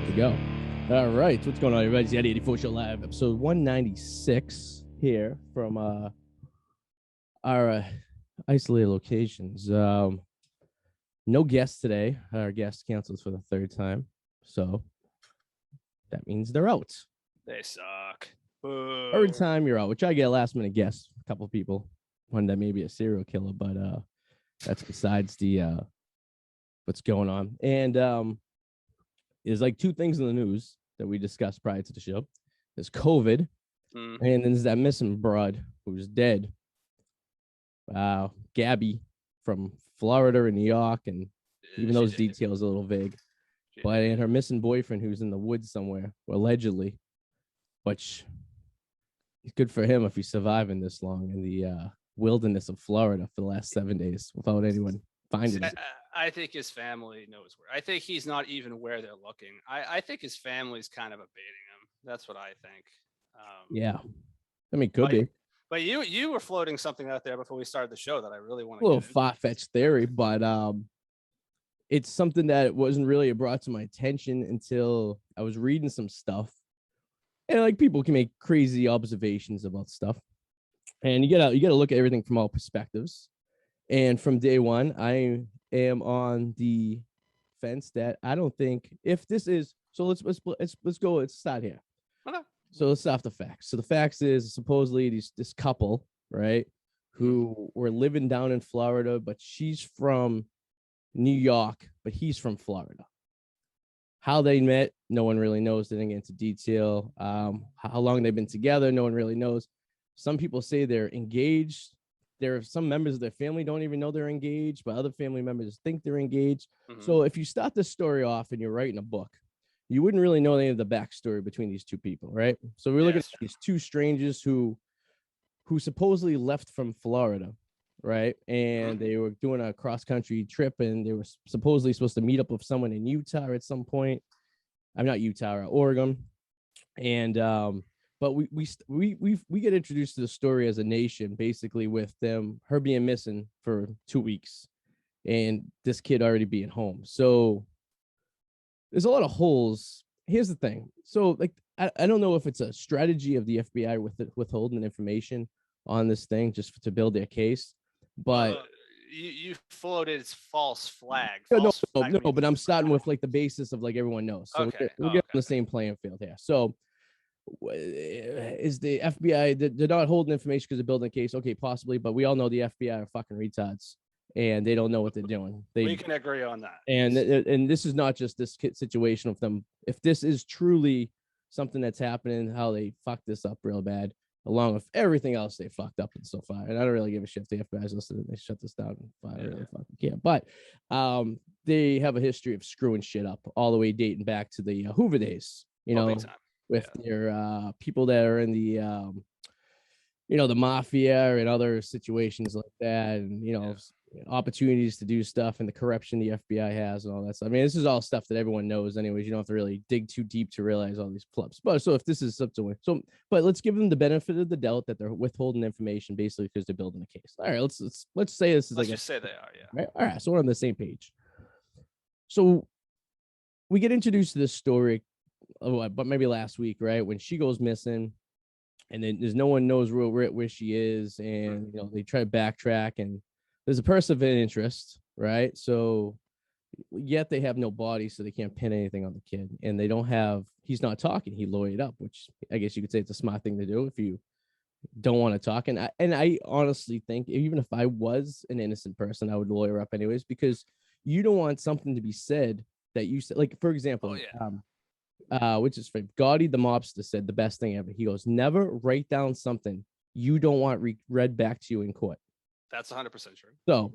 to go. All right. What's going on, everybody? It's the 84 Show Live, episode 196 here from our isolated locations. No guests today. Our guest canceled for the third time. So that means they're out. They suck. Boo. Third time you're out, which I get a last minute guess. A couple people. One that may be a serial killer, but that's besides the what's going on. And there's like two things in the news that we discussed prior to the show. There's COVID, and then there's that missing broad who's dead. Gabby from Florida and New York, and even those details are a little vague. But and her missing boyfriend who's in the woods somewhere, allegedly. Which is good for him if he's surviving this long in the wilderness of Florida for the last 7 days without anyone finding him. I think his family knows where. I think he's not even where they're looking. I think his family's kind of evading him. That's what I think. Yeah, I mean, could be. But you were floating something out there before we started the show that I really want to. A little far-fetched theory, but it's something that wasn't really brought to my attention until I was reading some stuff. And like people can make crazy observations about stuff, and you gotta look at everything from all perspectives. And from day one, I am on the fence that I don't think if this is so. Let's go. Let's start here. Okay. So let's start off the facts. So the facts is supposedly this couple, right, who were living down in Florida, but she's from New York, but he's from Florida. How they met, no one really knows. They didn't get into detail. How long they've been together, no one really knows. Some people say they're engaged. There are some members of their family don't even know they're engaged, but other family members think they're engaged. Mm-hmm. So if you start this story off and you're writing a book, you wouldn't really know any of the backstory between these two people, right? So we're looking at these two strangers who supposedly left from Florida, right? And they were doing a cross-country trip, and they were supposedly supposed to meet up with someone in Utah at some point. I'm not Utah, Oregon. And but we get introduced to the story as a nation, basically with her being missing for 2 weeks, and this kid already being home. So there's a lot of holes. Here's the thing. So like I don't know if it's a strategy of the FBI withholding information on this thing just to build their case. But you floated false flag. No, but I'm starting with like the basis of like everyone knows. So we'll get on the same playing field here. So is the FBI, they're not holding information because they're building a case? Okay, possibly, but we all know the FBI are fucking retards and they don't know what they're doing. We can agree on that. And this is not just this situation of them. If this is truly something that's happening, how they fucked this up real bad, along with everything else they fucked up and so far. And I don't really give a shit if the FBI's listening. They shut this down. I really fucking can't. But they have a history of screwing shit up all the way dating back to the Hoover days, with their people that are in the, the mafia and other situations like that. And, opportunities to do stuff and the corruption the FBI has and all that stuff. I mean, this is all stuff that everyone knows anyways. You don't have to really dig too deep to realize all these flubs. But so if this is something, but let's give them the benefit of the doubt that they're withholding information basically because they're building a case. All right, let's say this is let's just say they are, yeah. Right? All right, so we're on the same page. So we get introduced to this story, but maybe last week, right? When she goes missing, and then there's no one knows where she is, and they try to backtrack, and there's a person of interest, right? So yet they have no body, so they can't pin anything on the kid, and he's not talking. He lawyered up, which I guess you could say it's a smart thing to do if you don't want to talk. And I honestly think even if I was an innocent person, I would lawyer up anyways, because you don't want something to be said that you said, like, for example, which is for Gotti the mobster said the best thing ever. He goes, never write down something you don't want read back to you in court. That's 100% true. So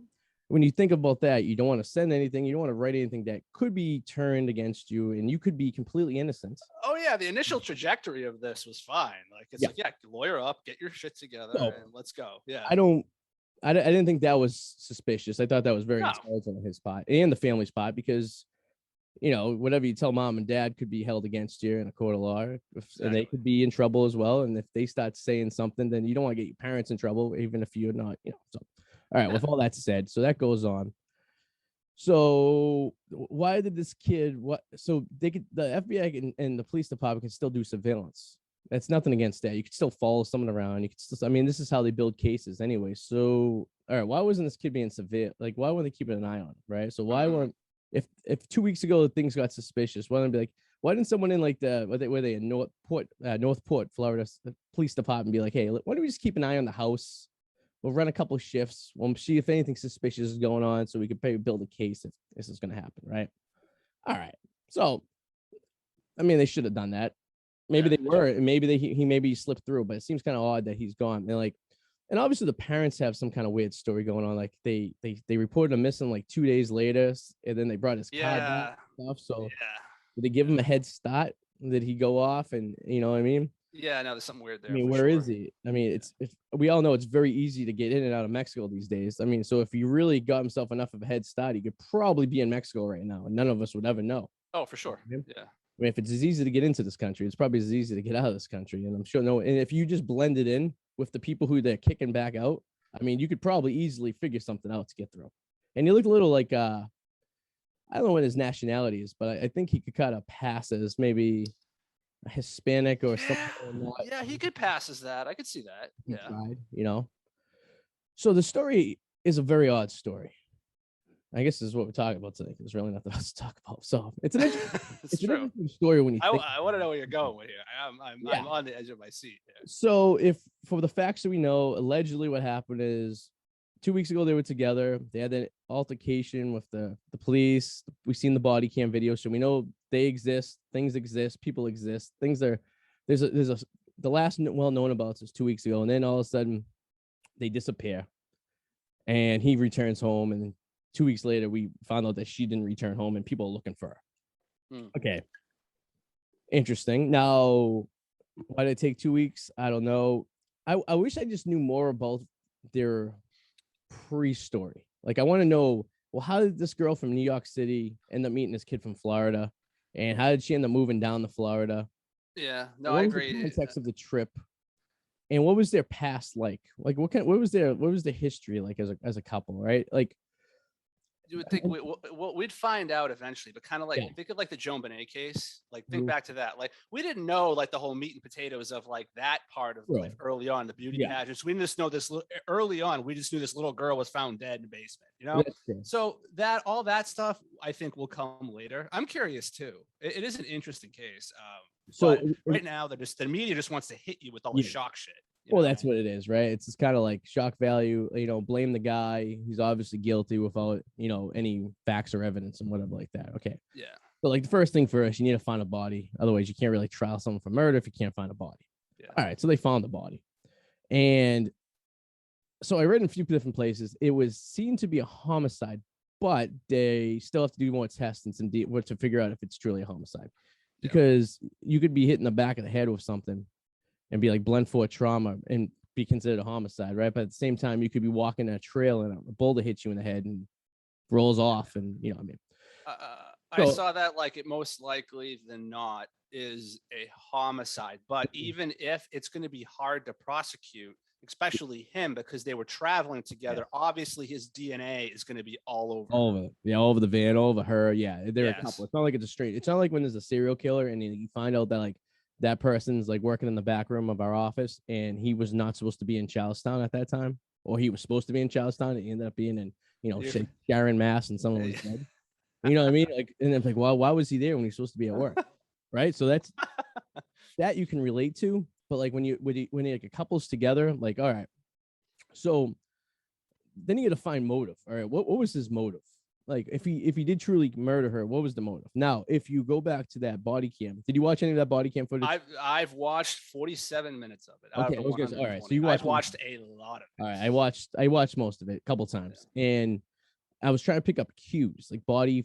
when you think about that, you don't want to send anything. You don't want to write anything that could be turned against you, and you could be completely innocent. Oh, yeah. The initial trajectory of this was fine. Like, it's lawyer up, get your shit together, and let's go. Yeah. I didn't think that was suspicious. I thought that was very intelligent on his part and the family's part, because, whatever you tell mom and dad could be held against you in a court of law, and they could be in trouble as well. And if they start saying something, then you don't want to get your parents in trouble, even if you're not, so. All right. With all that said, so that goes on. So why did this kid so they could, the FBI and the police department can still do surveillance. That's nothing against that. You could still follow someone around. You could still, I mean, this is how they build cases anyway. So, all right, why wasn't this kid being surveilled? Like, why weren't they keeping an eye on him, right? So why weren't, if 2 weeks ago things got suspicious, why didn't be like, why didn't someone in like where they in Northport, Florida, the police department be like, hey, why don't we just keep an eye on the house? We'll run a couple shifts. We'll see if anything suspicious is going on, so we could maybe build a case if this is going to happen, right? All right. So, I mean, they should have done that. Maybe they were, and maybe he maybe slipped through, but it seems kind of odd that he's gone. And like, and obviously the parents have some kind of weird story going on. Like they reported him missing like 2 days later, and then they brought his car back and stuff. So did they give him a head start? Did he go off? And you know what I mean? Yeah, no, there's something weird there. I mean, where is he? I mean, it's we all know it's very easy to get in and out of Mexico these days. I mean, so if he really got himself enough of a head start, he could probably be in Mexico right now, and none of us would ever know. Oh, for sure. Yeah. I mean, if it's as easy to get into this country, it's probably as easy to get out of this country. And I'm sure and if you just blended in with the people who they're kicking back out, I mean, you could probably easily figure something out to get through. And you look a little like, I don't know what his nationality is, but I think he could kind of pass as maybe a Hispanic or something. Yeah, he could pass as that. I could see that. Yeah. Tried, you know. So the story is a very odd story. I guess this is what we're talking about today. There's really nothing else to talk about. So it's an interesting story when you think. I want to know where you're going with here. I'm on the edge of my seat. Yeah. So if for the facts that we know, allegedly what happened is 2 weeks ago they were together. They had an altercation with the police. We've seen the body cam video, so we know they exist. Things exist. People exist. The last well known about is 2 weeks ago, and then all of a sudden they disappear, and he returns home, and 2 weeks later, we found out that she didn't return home and people are looking for her. Okay. Interesting. Now, why did it take 2 weeks? I don't know. I wish I just knew more about their pre-story. Like, I want to know, well, how did this girl from New York City end up meeting this kid from Florida? And how did she end up moving down to Florida? Yeah, no, I agree. The context of the trip. And what was their past like? Like, what was their history like as a couple, right? Like, you would think we'd find out eventually, but kind of like think of like the Joan Bennet case. Like think back to that. Like we didn't know like the whole meat and potatoes of like that part of life early on, the beauty pageants. We just know this early on. We just knew this little girl was found dead in the basement. You know, so that all that stuff I think will come later. I'm curious too. It is an interesting case. So right now, the media just wants to hit you with all the shock shit. Well, that's what it is, right? It's just kind of like shock value, you know, blame the guy. He's obviously guilty without, you know, any facts or evidence and whatever like that. Okay. Yeah. So like the first thing first, you need to find a body. Otherwise, you can't really trial someone for murder if you can't find a body. Yeah. All right. So they found the body. And so I read in a few different places, it was seen to be a homicide, but they still have to do more tests and to figure out if it's truly a homicide. Because you could be hit in the back of the head with something and be like blend for trauma and be considered a homicide, right? But at the same time, you could be walking a trail and a boulder hits you in the head and rolls off, and you know, I mean, I saw that like it most likely than not is a homicide. But even if it's going to be hard to prosecute, especially him because they were traveling together, obviously his DNA is going to be all over the van, all over her. Yeah, they're a couple. It's not like it's not like when there's a serial killer and you find out that like that person's like working in the back room of our office and he was not supposed to be in Charlestown at that time, or he was supposed to be in Charlestown and he ended up being in, you know, Sharon, Mass, and someone was dead. You know what I mean? Like, and it's like, well, why was he there when he's supposed to be at work? Right. So that's that you can relate to. But like when you like a couple's together, like, all right, so then you got to find motive. All right, what was his motive? Like if he did truly murder her, what was the motive? Now, if you go back to that body cam, did you watch any of that body cam footage? I've watched 47 minutes of it. Okay, all right. So I've watched a lot of it. All right, I watched most of it a couple times, and I was trying to pick up cues, like body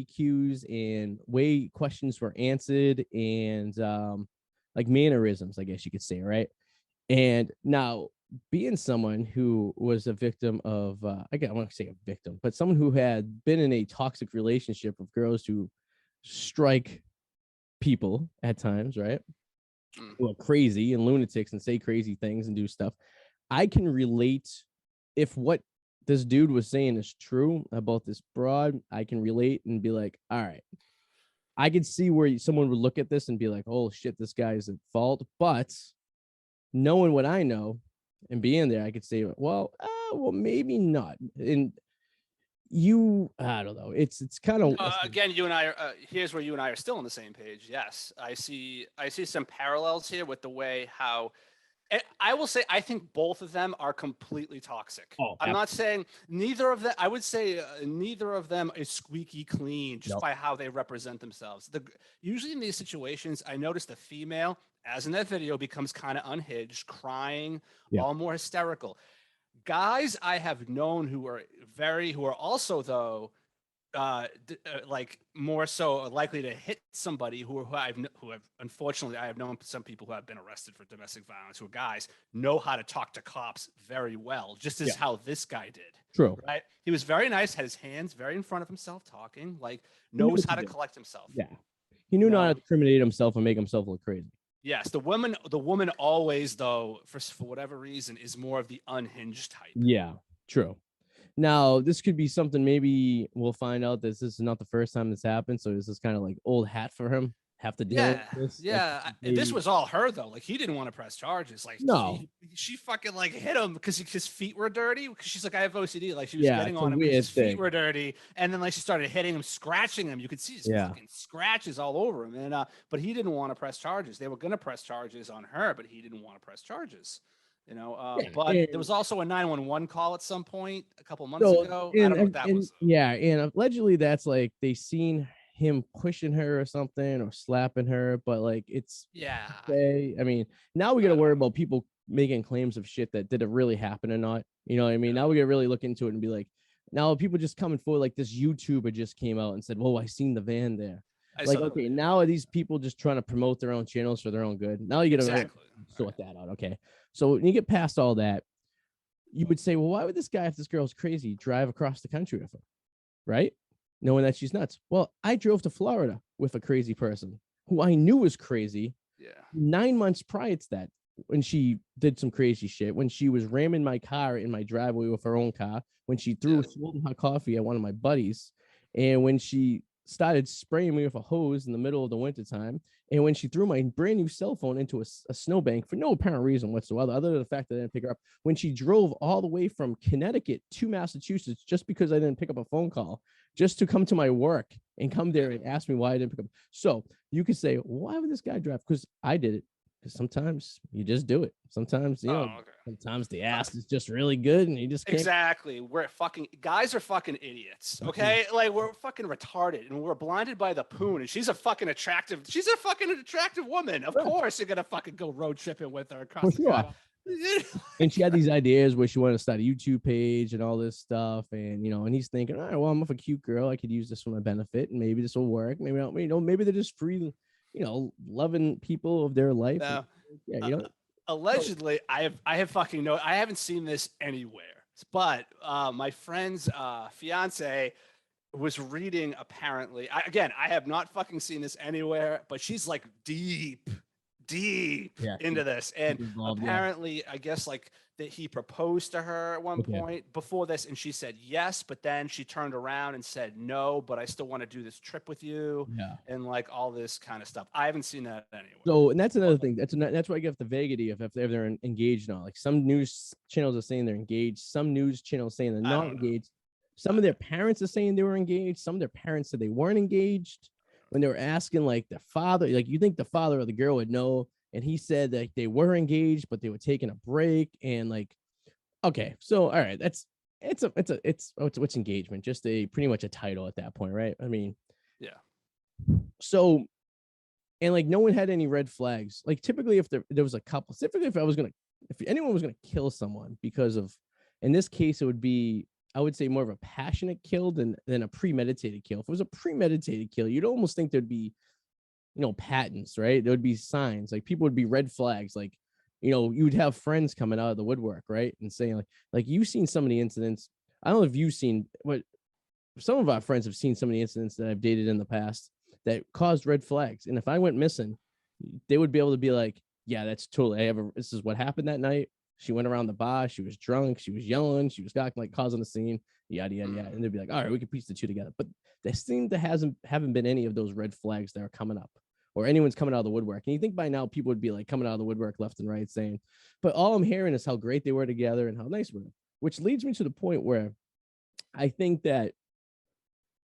cues and way questions were answered, and like mannerisms, I guess you could say, right? And now, being someone who was a victim of, I want to say a victim, but someone who had been in a toxic relationship with girls who strike people at times, right? Who are crazy and lunatics and say crazy things and do stuff. I can relate if what this dude was saying is true about this broad, I can relate and be like, all right, I could see where someone would look at this and be like, oh shit, this guy is at fault. But knowing what I know and being there, I could say, well, maybe not. And I don't know. It's kind of again, you and I are here's where you and I are still on the same page. Yes, I see some parallels here with the way how I will say I think both of them are completely toxic. I'm not saying neither of them. I would say neither of them is squeaky clean just by how they represent themselves. Usually in these situations, I notice the female, as in that video, becomes kind of unhinged, crying, all more hysterical. Guys I have known who are also though like more so likely to hit somebody who have unfortunately I have known some people who have been arrested for domestic violence who are guys know how to talk to cops very well, just as how this guy did. True. Right? He was very nice, had his hands very in front of himself talking, like knows how to collect himself. Yeah. He knew not to incriminate himself and make himself look crazy. Yes, the woman always, though, for whatever reason, is more of the unhinged type. Yeah, true. Now, this could be something maybe we'll find out that this is not the first time this happened. So this is kind of like old hat for him. Have to deal with this. Yeah. This was all her, though. Like, he didn't want to press charges. Like, no, she fucking like hit him because his feet were dirty. Because she's like, I have OCD. Like, she was getting on him because his feet were dirty. And then like she started hitting him, scratching him. You could see his fucking scratches all over him. And but he didn't want to press charges. They were gonna press charges on her, but he didn't want to press charges. But there was also a 911 call at some point a couple months ago. I don't know what that was. Yeah, and allegedly that's like they seen him pushing her or something or slapping her, but like it's I mean, now we got to worry about people making claims of shit that did it really happen or not. You know what I mean? Now we got to really look into it and be like, now people just coming forward like this YouTuber just came out and said, "Whoa, I seen the van there." Like, okay, now are these people just trying to promote their own channels for their own good? Now you got to sort that out. Okay, so when you get past all that, you would say, well, why would this guy, if this girl's crazy, drive across the country with her, right? Knowing that she's nuts. Well, I drove to Florida with a crazy person who I knew was crazy. 9 months prior to that, when she did some crazy shit, when she was ramming my car in my driveway with her own car, when she threw swollen hot coffee at one of my buddies, and when she started spraying me with a hose in the middle of the wintertime, and when she threw my brand new cell phone into a snowbank for no apparent reason whatsoever, other than the fact that I didn't pick her up, when she drove all the way from Connecticut to Massachusetts just because I didn't pick up a phone call, just to come to my work and come there and ask me why I didn't pick up. So you could say, why would this guy drive? Because I did it. Because sometimes you just do it. Sometimes, sometimes the ass is just really good and you just can't. Exactly. Guys are fucking idiots. Okay. Like we're fucking retarded and we're blinded by the poon. And she's a fucking attractive woman. Of course you're going to fucking go road tripping with her across the country. And she had these ideas where she wanted to start a YouTube page and all this stuff. And, and he's thinking, all right, well, I'm with a cute girl. I could use this for my benefit and maybe this will work. Maybe not, maybe they're just free, loving people of their life. Allegedly, I haven't seen this anywhere, but my friend's fiance was reading apparently. I have not fucking seen this anywhere, but she's like deep into this, and apparently I guess like that he proposed to her at one point before this, and she said yes, but then she turned around and said no, but I still want to do this trip with you, and like all this kind of stuff. I haven't seen that anywhere. So, and that's another thing. That's why I get the vaguity of if they're engaged or not. Like some news channels are saying they're engaged, some news channels saying they're not engaged. Some of their parents are saying they were engaged. Some of their parents said they weren't engaged. When they were asking like the father, like you think the father of the girl would know, and he said that they were engaged, but they were taking a break, and like, okay, so all right, what's engagement? Just pretty much a title at that point, right? I mean, So, and like no one had any red flags. Like typically, if there was a couple, typically if anyone was gonna kill someone because of, in this case, it would be, I would say more of a passionate kill than a premeditated kill. If it was a premeditated kill, you'd almost think there'd be, patents, right? There would be signs, like people would be red flags. Like, you'd have friends coming out of the woodwork, right? And saying like you've seen some of the incidents. I don't know if you've seen, but some of our friends have seen some of the incidents that I've dated in the past that caused red flags. And if I went missing, they would be able to be like, yeah, that's totally, this is what happened that night. She went around the bar. She was drunk. She was yelling. She was acting like causing a scene. Yada yada yada. And they'd be like, all right, we can piece the two together. But there seem to haven't been any of those red flags that are coming up, or anyone's coming out of the woodwork. And you think by now people would be like coming out of the woodwork left and right saying, but all I'm hearing is how great they were together and how nice we were. Which leads me to the point where I think that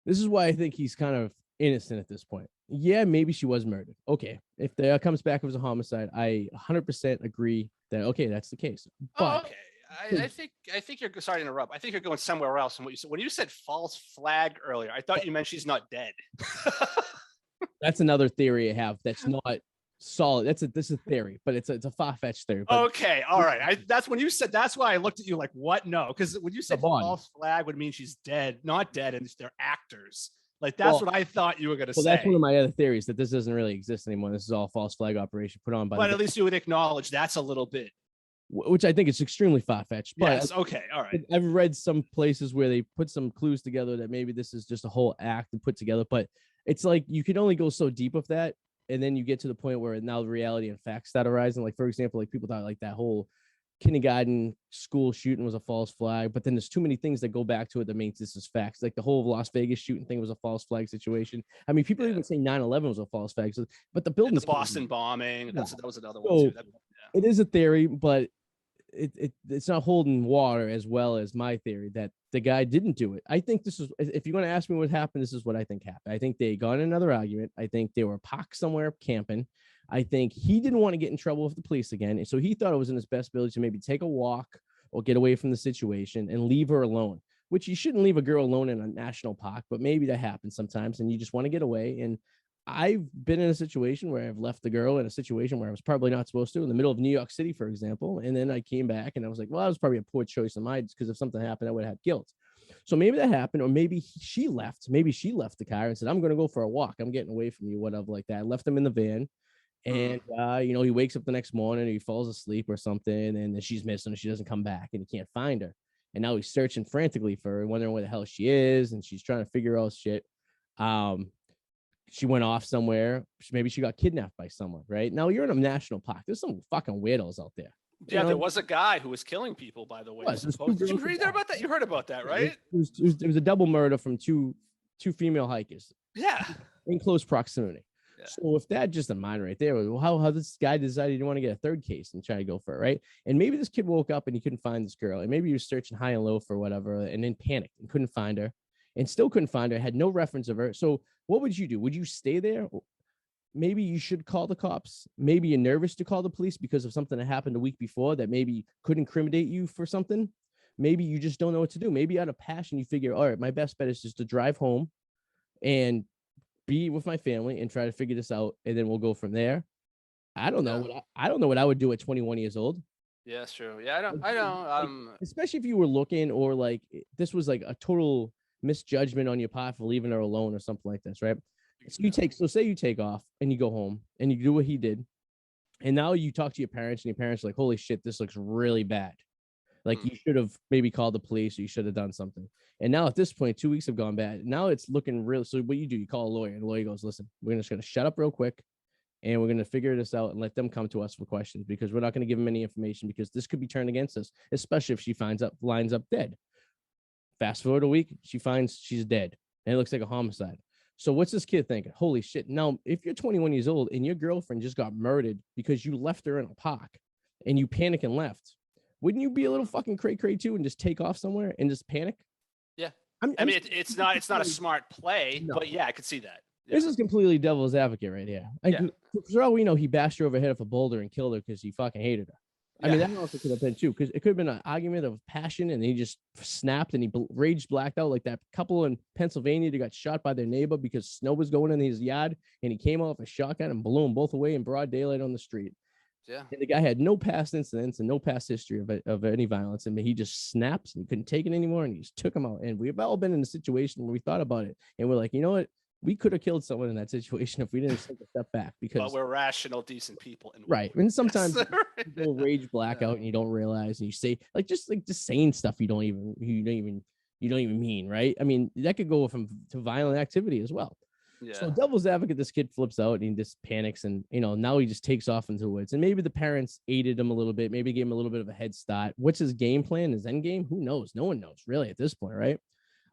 this is why I think he's kind of innocent at this point. Yeah, maybe she was murdered. Okay, if there comes back as a homicide, I 100% agree that okay, that's the case. But okay, I think you're sorry to interrupt. I think you're going somewhere else from what you said. When you said false flag earlier, I thought you meant she's not dead. That's another theory I have. That's not solid. This is a theory, but it's a far-fetched theory. But okay, all right. That's when you said. That's why I looked at you like, what? No, because when you said false flag would mean she's dead, not dead, and they're actors. Like that's what I thought you were going to say. That's one of my other theories, that this doesn't really exist anymore. This is all false flag operation put on by. But at least you would acknowledge that's a little bit, which I think is extremely far-fetched. But yes, okay, all right. I've read some places where they put some clues together that maybe this is just a whole act and put together. But it's like you can only go so deep with that, and then you get to the point where now the reality and facts start arising. Like for example, like people thought like that whole kindergarten school shooting was a false flag, but then there's too many things that go back to it that means this is facts. Like the whole Las Vegas shooting thing was a false flag situation. I mean, people even say 9/11 was a false flag, but the building, the Boston bombing, that was another one too. It is a theory, but it's not holding water as well as my theory that the guy didn't do it. I think this is, if you're going to ask me what happened, this is what I think happened. I think they got in another argument. I think they were parked somewhere camping. I think he didn't want to get in trouble with the police again. And so he thought it was in his best ability to maybe take a walk or get away from the situation and leave her alone, which you shouldn't leave a girl alone in a national park, but maybe that happens sometimes and you just want to get away. And I've been in a situation where I've left the girl in a situation where I was probably not supposed to, in the middle of New York City, for example. And then I came back and I was like, well, that was probably a poor choice of mine, because if something happened, I would have had guilt. So maybe that happened, or maybe she left. Maybe she left the car and said, I'm going to go for a walk. I'm getting away from you, whatever like that. I left him in the van. And, he wakes up the next morning, or he falls asleep or something, and then she's missing, and she doesn't come back, and he can't find her. And now he's searching frantically for her, wondering where the hell she is, and she's trying to figure out shit. She went off somewhere. Maybe she got kidnapped by someone, right? Now you're in a national park. There's some fucking weirdos out there. Yeah, there was a guy who was killing people, by the way. Did you read there about that? You heard about that, right? It was a double murder from two female hikers. Yeah. In close proximity. Yeah. So if that just a minor right there, well, how this guy decided he didn't want to get a third case and try to go for it, right? And maybe this kid woke up and he couldn't find this girl, and maybe he was searching high and low for whatever, and then panicked and couldn't find her, and still couldn't find her, had no reference of her. So what would you do? Would you stay there? Maybe you should call the cops. Maybe you're nervous to call the police because of something that happened a week before that maybe could incriminate you for something. Maybe you just don't know what to do. Maybe out of passion, you figure, all right, my best bet is just to drive home and be with my family and try to figure this out, and then we'll go from there. I don't know. I don't know what I would do at 21 years old. Yeah, that's true. Yeah, I know. Especially if you were looking, or like this was like a total misjudgment on your part for leaving her alone or something like this, right? So say you take off and you go home and you do what he did, and now you talk to your parents, and your parents are like, holy shit, this looks really bad. Like you should have maybe called the police, or you should have done something. And now at this point, 2 weeks have gone bad. Now it's looking real. So what you do, you call a lawyer, and the lawyer goes, listen, we're just going to shut up real quick, and we're going to figure this out and let them come to us for questions, because we're not going to give them any information, because this could be turned against us, especially if she lines up dead. Fast forward a week, she finds she's dead, and it looks like a homicide. So what's this kid thinking? Holy shit. Now, if you're 21 years old and your girlfriend just got murdered because you left her in a park and you panic and left, wouldn't you be a little fucking cray too and just take off somewhere and just panic? Yeah. I mean, it's not a smart play, but yeah, I could see that. Yeah. This is completely devil's advocate right here. For all we know, he bashed her over the head with a boulder and killed her because he fucking hated her. I mean, that also could have been too, because it could have been an argument of passion, and he just snapped and he rage blacked out, like that couple in Pennsylvania that got shot by their neighbor because snow was going in his yard, and he came off a shotgun and blew them both away in broad daylight on the street. Yeah. And the guy had no past incidents and no past history of any violence. And he just snapped and he couldn't take it anymore. And he just took him out. And we've all been in a situation where we thought about it. And we're like, you know what? We could have killed someone in that situation if we didn't take a step back, because we're rational, decent people. And right. And sometimes people rage blackout and you don't realize, and you say just saying stuff you don't even mean. Right. I mean, that could go to violent activity as well. So devil's advocate, this kid flips out and he just panics, and now he just takes off into the woods. And maybe the parents aided him a little bit, maybe gave him a little bit of a head start. What's his game plan, his end game? Who knows? No one knows really at this point, right?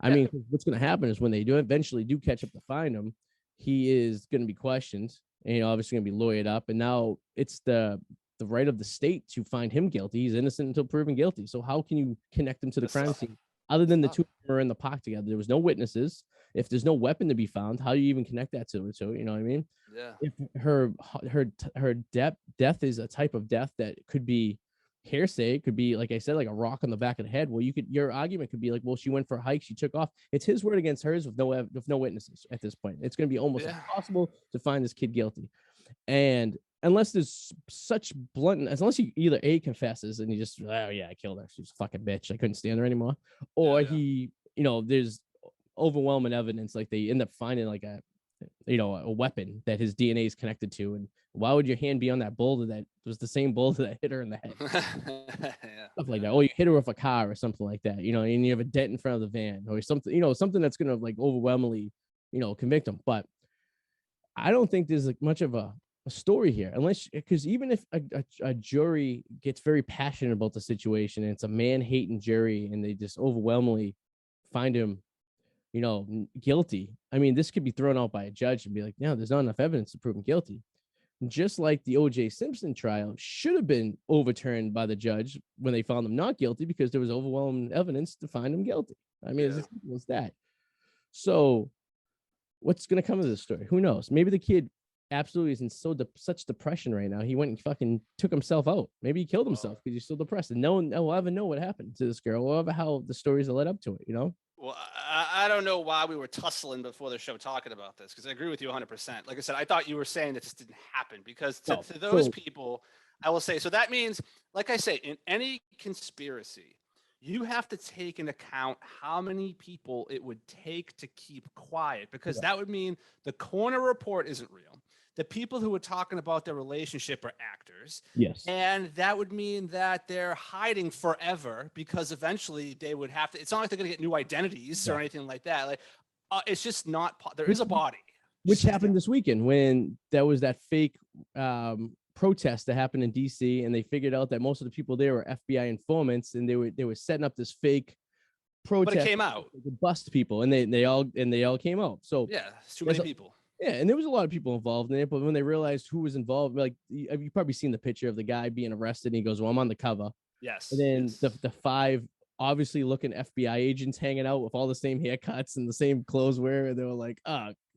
I mean, what's going to happen is when they do eventually catch up to find him, he is going to be questioned, and obviously going to be lawyered up. And now it's the right of the state to find him guilty. He's innocent until proven guilty. So how can you connect him to the crime scene other than the two are in the park together? There was no witnesses. If there's no weapon to be found, how do you even connect that to it? So you know what I mean? Yeah. If her death is a type of death that could be hearsay, it could be, like I said, like a rock on the back of the head. Well, your argument could be like, well, she went for a hike, she took off. It's his word against hers with no witnesses at this point. It's going to be almost impossible to find this kid guilty, and unless there's such bluntness, unless he either confesses and he just, oh yeah, I killed her, she's a fucking bitch, I couldn't stand her anymore, or he, there's overwhelming evidence, like they end up finding like a weapon that his DNA is connected to. And why would your hand be on that boulder that was the same boulder that hit her in the head? Stuff like that. Or you hit her with a car or something like that, and you have a dent in front of the van or something, something that's gonna like overwhelmingly, convict him. But I don't think there's like much of a story here, because even if a jury gets very passionate about the situation and it's a man-hating jury and they just overwhelmingly find him guilty, I mean, this could be thrown out by a judge and be like, no, there's not enough evidence to prove him guilty. Just like the O.J. Simpson trial should have been overturned by the judge when they found him not guilty, because there was overwhelming evidence to find him guilty. I mean, it's as simple as that. So what's going to come of this story? Who knows? Maybe the kid absolutely is in such depression right now, he went and fucking took himself out. Maybe he killed himself because he's so depressed, and no one will ever know what happened to this girl, or ever how the stories that led up to it. Well, I don't know why we were tussling before the show talking about this, because I agree with you 100%. Like I said, I thought you were saying that this didn't happen, because to those people, I will say, so that means, like I say, in any conspiracy, you have to take into account how many people it would take to keep quiet, because that would mean the coroner report isn't real. The people who are talking about their relationship are actors. Yes. And that would mean that they're hiding forever, because eventually they would have to, it's not like they're going to get new identities or anything like that. Like, it's just not, there is a body. Which happened this weekend when there was that fake protest that happened in DC, and they figured out that most of the people there were FBI informants, and they were setting up this fake protest. But it came out. To bust people, and they all came out. So yeah, it's too many people. Yeah, and there was a lot of people involved in it, but when they realized who was involved, like, you've probably seen the picture of the guy being arrested, and he goes, well, I'm on the cover. Yes. And then the 5 obviously looking FBI agents hanging out with all the same haircuts and the same clothes wear, and they were like,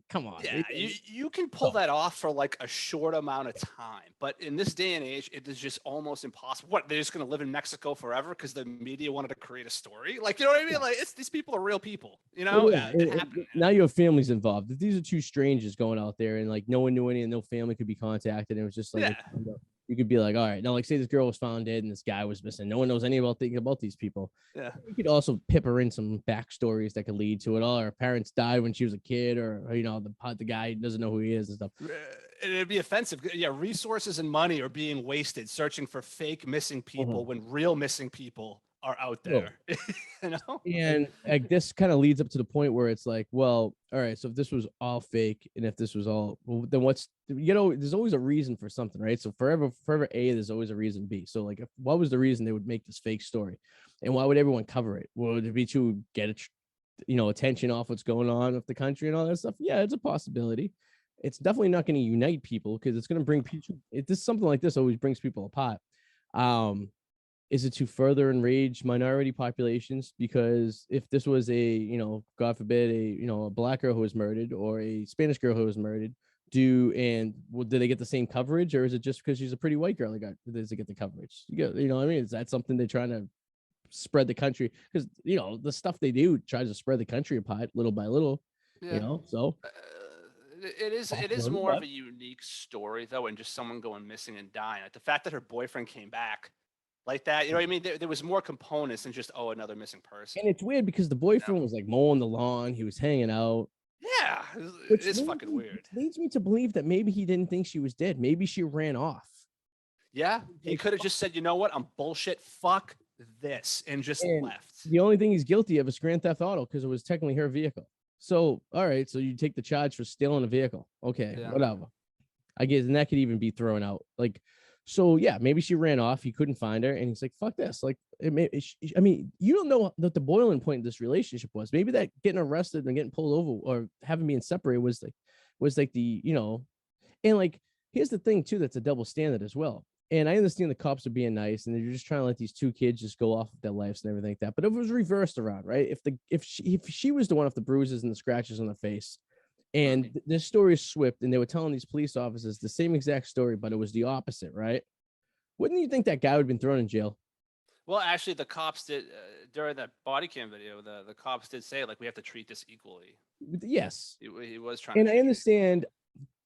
come on. Yeah, you can pull that off for like a short amount of time, but in this day and age, it is just almost impossible. What, they're just going to live in Mexico forever because the media wanted to create a story? Like, you know what I mean? Like, these people are real people, Well, now you have families involved. If these are 2 strangers going out there and like no one knew any, and no family could be contacted, and it was just like, you could be like, all right, now, like, say this girl was found dead and this guy was missing. No one knows anything about these people. Yeah. You could also pepper in some backstories that could lead to it. All her parents died when she was a kid, or the guy doesn't know who he is and stuff. It'd be offensive. Yeah, resources and money are being wasted searching for fake missing people when real missing people are out there. And like, this kind of leads up to the point where it's like, well, all right, so if this was all fake, and if this was all, well, then what's, there's always a reason for something, right? So forever A, there's always a reason B. So like, what was the reason they would make this fake story, and why would everyone cover it? Well, would it be to get attention off what's going on with the country and all that stuff? Yeah, it's a possibility. It's definitely not going to unite people, because it's going to bring people. Something like this always brings people apart. Is it to further enrage minority populations? Because if this was a, God forbid, a black girl who was murdered, or a Spanish girl who was murdered, do they get the same coverage, or is it just because she's a pretty white girl does it get the coverage? What I mean? Is that something they're trying to spread the country? Because the stuff they do tries to spread the country apart little by little. So it is more of a unique story, though, and just someone going missing and dying. Like, the fact that her boyfriend came back like that, you know what I mean? There was more components than just, another missing person. And it's weird because the boyfriend was like mowing the lawn, he was hanging out. Yeah, it's fucking weird. It leads me to believe that maybe he didn't think she was dead. Maybe she ran off. Yeah, he could have just said, you know what, I'm bullshit, fuck this, and left. The only thing he's guilty of is Grand Theft Auto, because it was technically her vehicle. So, all right. So you take the charge for stealing a vehicle. Okay, whatever. I guess, and that could even be thrown out. Like, so yeah, maybe she ran off. He couldn't find her, and he's like, "Fuck this!" Like, I mean, you don't know what the boiling point of this relationship was. Maybe that getting arrested and getting pulled over or having being separated was like the and like here's the thing too. That's a double standard as well. And I understand the cops are being nice and they're just trying to let these two kids just go off with their lives and everything like that. But if it was reversed around, right? If she was the one with the bruises and the scratches on the face, and this story is swept, and they were telling these police officers the same exact story, but it was the opposite, right? Wouldn't you think that guy would have been thrown in jail? Well, actually, the cops did during that body cam video. The cops did say like we have to treat this equally. Yes, he was trying. And I understand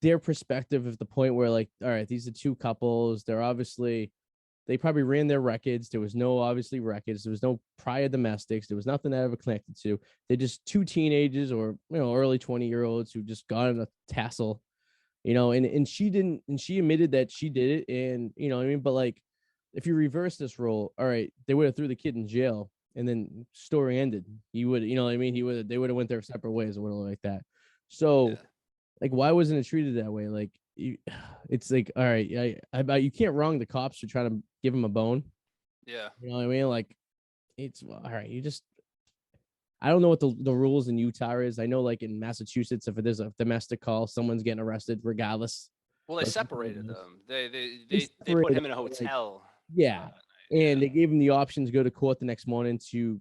their perspective of the point where, like, all right, these are two couples. They probably ran their records. There was no obviously records. There was no prior domestics. There was nothing that ever connected to. They're just two teenagers or early 20-year-olds who just got in a tassel, and she didn't, and she admitted that she did it. And what I mean, but like if you reverse this role, all right, they would have threw the kid in jail and then story ended. He would, I mean, they would have went their separate ways or whatever like that. So like, why wasn't it treated that way? Like, it's like, all right, you can't wrong the cops for trying to give him a bone. Yeah. You know what I mean? Like, it's all right. I don't know what the rules in Utah is. I know, like in Massachusetts, if there's a domestic call, someone's getting arrested regardless. Well, they separated them. They put him in a hotel. Yeah. And they gave him the option to go to court the next morning to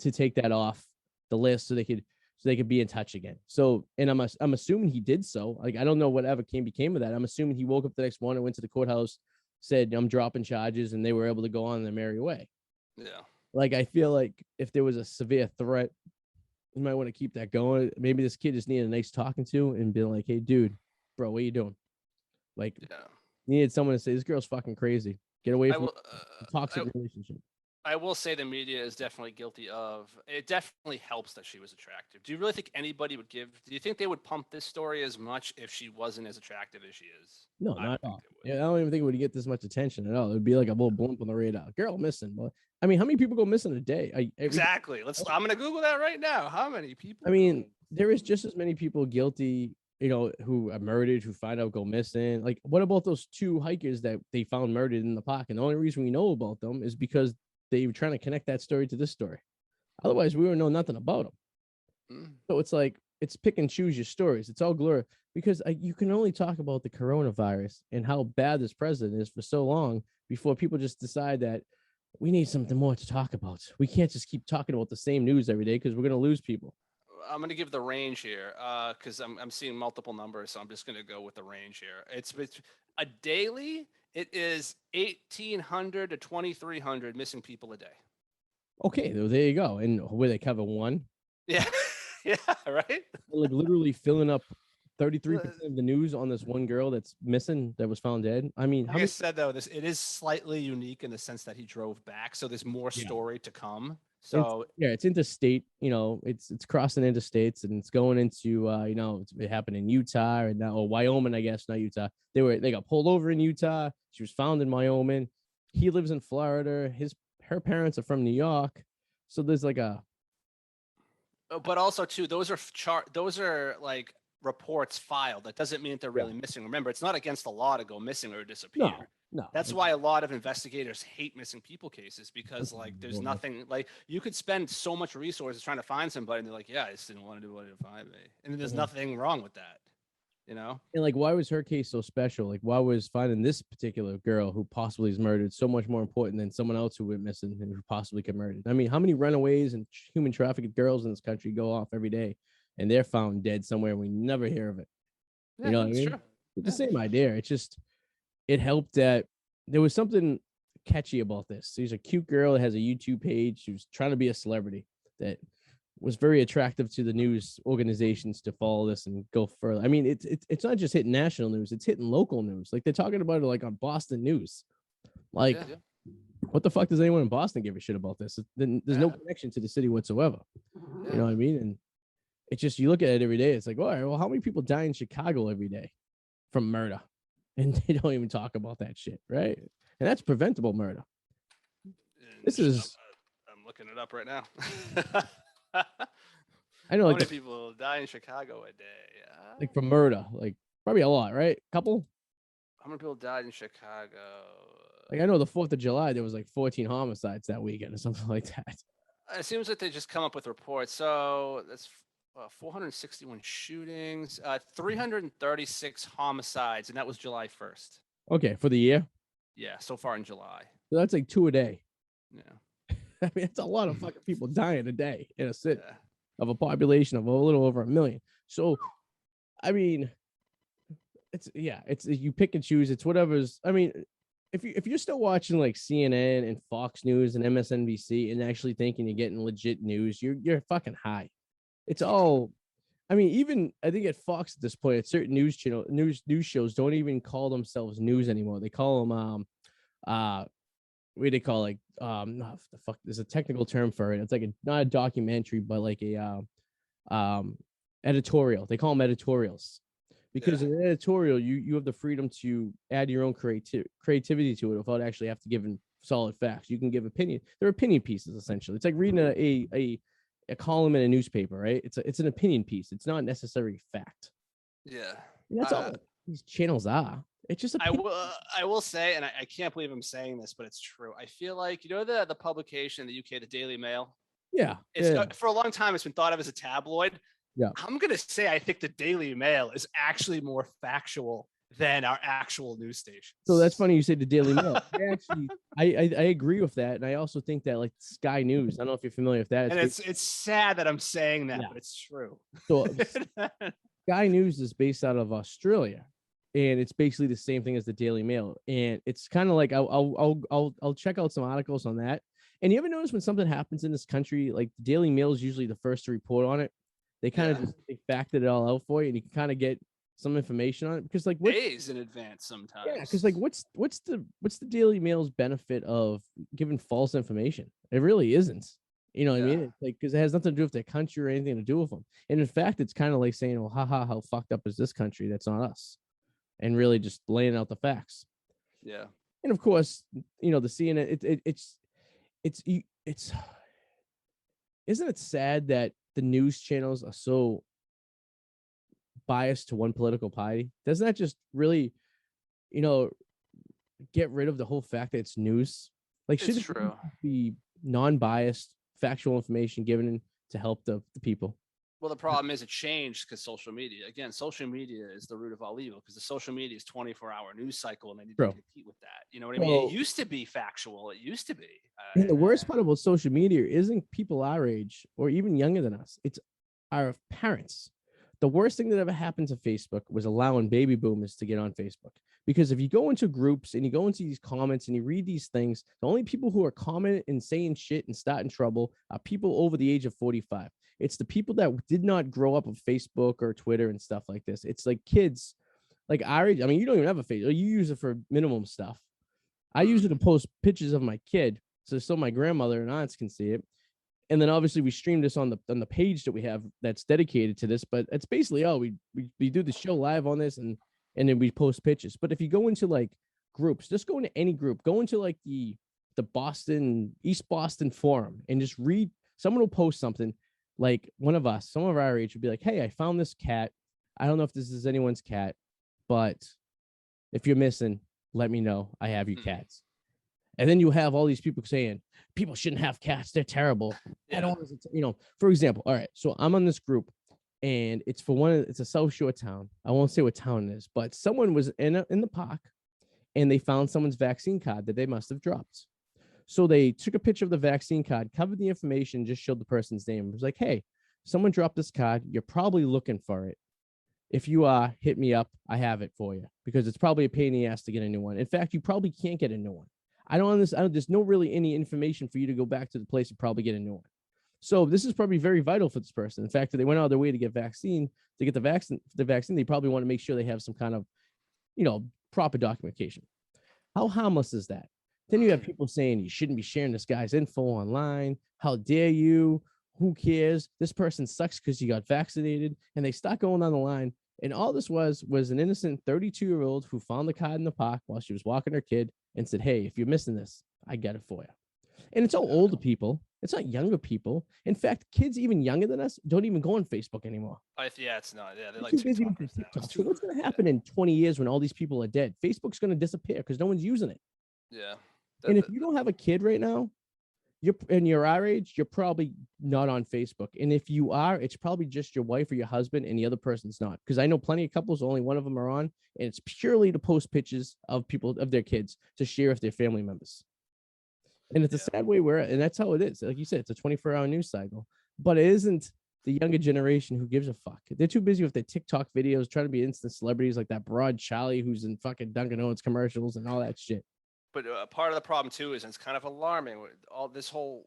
take that off the list so they could be in touch again. So, and I'm assuming he did so. Like, I don't know whatever became of that. I'm assuming he woke up the next morning, went to the courthouse, said, I'm dropping charges, and they were able to go on their merry way. Yeah. Like, I feel like if there was a severe threat, you might want to keep that going. Maybe this kid just needed a nice talking to and be like, hey, dude, bro, what are you doing? Like, needed someone to say, this girl's fucking crazy. Get away from a toxic relationship. I will say the media is definitely guilty of. It definitely helps that she was attractive. Do you really think anybody would do you think they would pump this story as much if she wasn't as attractive as she is? No, not at all. Yeah, I don't even think it would get this much attention at all. It would be like a little blimp on the radar. Girl missing. Well, I mean, how many people go missing a day? Exactly. I'm going to Google that right now. How many people? I mean, there is just as many people guilty, who are murdered, who find out go missing. Like, what about those two hikers that they found murdered in the park? And the only reason we know about them is because they were trying to connect that story to this story. Otherwise, we would know nothing about them. So it's like, it's pick and choose your stories. It's all glory because you can only talk about the coronavirus and how bad this president is for so long before people just decide that we need something more to talk about. We can't just keep talking about the same news every day because we're going to lose people. I'm going to give the range here because I'm seeing multiple numbers, so I'm just going to go with the range here. It's a daily. It is 1,800 to 2,300 missing people a day. Okay, there you go. And where they cover one. Yeah, yeah, right. Like literally filling up 33% of the news on this one girl that's missing that was found dead. I mean, like I said though, it is slightly unique in the sense that he drove back, so there's more story to come. So it's interstate, it's crossing interstates and it's going into it happened in Utah and now Wyoming, I guess, not Utah. They got pulled over in Utah. She was found in Wyoming. He lives in Florida. Her parents are from New York. So there's like but also too, those are like reports filed. That doesn't mean that they're really missing. Remember, it's not against the law to go missing or disappear. No. That's why a lot of investigators hate missing people cases because like there's nothing like you could spend so much resources trying to find somebody and they're like, yeah, I just didn't want to do what to find me. And there's nothing wrong with that, And like, why was her case so special? Like, why was finding this particular girl who possibly is murdered so much more important than someone else who went missing and who possibly get murdered? I mean, how many runaways and human trafficked girls in this country go off every day and they're found dead somewhere and we never hear of it? Yeah, you know what I mean? True. It's the same idea. It's just, it helped that there was something catchy about this. She's a cute girl that has a YouTube page. She was trying to be a celebrity that was very attractive to the news organizations to follow this and go further. I mean, it's not just hitting national news, it's hitting local news. Like, they're talking about it like on Boston news. Like, what the fuck does anyone in Boston give a shit about this? There's no connection to the city whatsoever. You know what I mean? And it's just, you look at it every day, it's like, all right, well, how many people die in Chicago every day from murder? And they don't even talk about that shit, right? And that's preventable murder. I'm looking it up right now. I know How like many people die in Chicago a day? like from murder, like probably a lot, right? Couple. How many people died in Chicago? Like I know the 4th of July, there was like 14 homicides that weekend or something like that. It seems like they just come up with reports. So that's 461 shootings, 336 homicides, and that was July 1st. Okay, for the year. Yeah, so far in July. So that's like 2 a day. Yeah. I mean, it's a lot of fucking people dying a day in a city Yeah. of a population of a little over 1 million. So, I mean, it's you pick and choose. It's whatever's. I mean, if you're still watching like CNN and Fox News and MSNBC and actually thinking you're getting legit news, you're fucking high. It's all. I mean, even I think at Fox at this point, at certain news shows don't even call themselves news anymore. They call them what do they call the fuck? There's a technical term for it. It's like not a documentary, but like a editorial. They call them editorials because in an editorial, you have the freedom to add your own creativity to it without actually have to give solid facts. You can give opinion. They're opinion pieces essentially. It's like reading a column in a newspaper, right? It's an opinion piece. It's not necessarily fact. Yeah. And that's all these channels are. It's just I will say, and I can't believe I'm saying this, but it's true. I feel like, the publication in the UK, the Daily Mail. Yeah. For a long time, it's been thought of as a tabloid. Yeah. I'm going to say I think the Daily Mail is actually more factual than our actual news station. So that's funny you say the Daily Mail. I agree with that. And I also think that like Sky News, I don't know if you're familiar with that. And it's sad that I'm saying that, but it's true. So Sky News is based out of Australia. And it's basically the same thing as the Daily Mail. And it's kind of like I'll check out some articles on that. And you ever notice when something happens in this country, like the Daily Mail is usually the first to report on it. They kind of they factored it all out for you, and you can kind of get some information on it because like days in advance sometimes. Yeah, because like what's the Daily Mail's benefit of giving false information? It really isn't. You know what I mean? It's like because it has nothing to do with their country or anything to do with them. And in fact, it's kind of like saying, "Well, how fucked up is this country? That's not us," and really just laying out the facts. Yeah. And of course, the CNN. It's. Isn't it sad that the news channels are so biased to one political party? Doesn't that just really, get rid of the whole fact that it's news? Like, should it be non-biased, factual information given to help the people? Well, the problem is it changed because social media. Again, social media is the root of all evil because the social media is 24-hour news cycle, and they need to compete with that. You know what I mean? It used to be factual. It used to be. And the worst part about social media isn't people our age or even younger than us. It's our parents. The worst thing that ever happened to Facebook was allowing baby boomers to get on Facebook. Because if you go into groups and you go into these comments and you read these things, the only people who are commenting and saying shit and starting trouble are people over the age of 45. It's the people that did not grow up with Facebook or Twitter and stuff like this. It's like kids like our age. I mean, you don't even have a Facebook. You use it for minimum stuff. I use it to post pictures of my kid so my grandmother and aunts can see it. And then obviously we stream this on the page that we have that's dedicated to this. But it's basically we do the show live on this and then we post pictures. But if you go into like groups, just go into any group, go into like the East Boston forum and just read. Someone will post something. Like some of our age would be like, hey, I found this cat. I don't know if this is anyone's cat, but if you're missing, let me know. I have your cats. And then you have all these people saying people shouldn't have cats. They're terrible. Yeah. For example, all right. So I'm on this group and it's it's a South Shore town. I won't say what town it is, but someone was in the park and they found someone's vaccine card that they must have dropped. So they took a picture of the vaccine card, covered the information, just showed the person's name. It was like, hey, someone dropped this card. You're probably looking for it. If you are, hit me up. I have it for you because it's probably a pain in the ass to get a new one. In fact, you probably can't get a new one. There's no really any information for you to go back to the place and probably get a new one. So this is probably very vital for this person. In fact, if they went out of their way to get the vaccine, they probably want to make sure they have some kind of, proper documentation. How harmless is that? Then you have people saying you shouldn't be sharing this guy's info online. How dare you? Who cares? This person sucks because he got vaccinated. And they start going on the line. And all this was an innocent 32-year-old who found the card in the park while she was walking her kid and said, hey, if you're missing this, I got it for you. And it's all older people. It's not younger people. In fact, kids even younger than us don't even go on Facebook anymore. It's not. Yeah, they're like Too busy with TikTokers now. TikTok. So what's going to happen in 20 years when all these people are dead? Facebook's going to disappear because no one's using it. Yeah. And if you don't have a kid right now, you're our age, you're probably not on Facebook. And if you are, it's probably just your wife or your husband, and the other person's not. Because I know plenty of couples, only one of them are on, and it's purely to post pictures of their kids to share with their family members. And it's a sad way we're at, and that's how it is. Like you said, it's a 24-hour news cycle, but it isn't the younger generation who gives a fuck. They're too busy with their TikTok videos, trying to be instant celebrities like that broad Charlie who's in fucking Dunkin' Donuts commercials and all that shit. But part of the problem too is, and it's kind of alarming, all this whole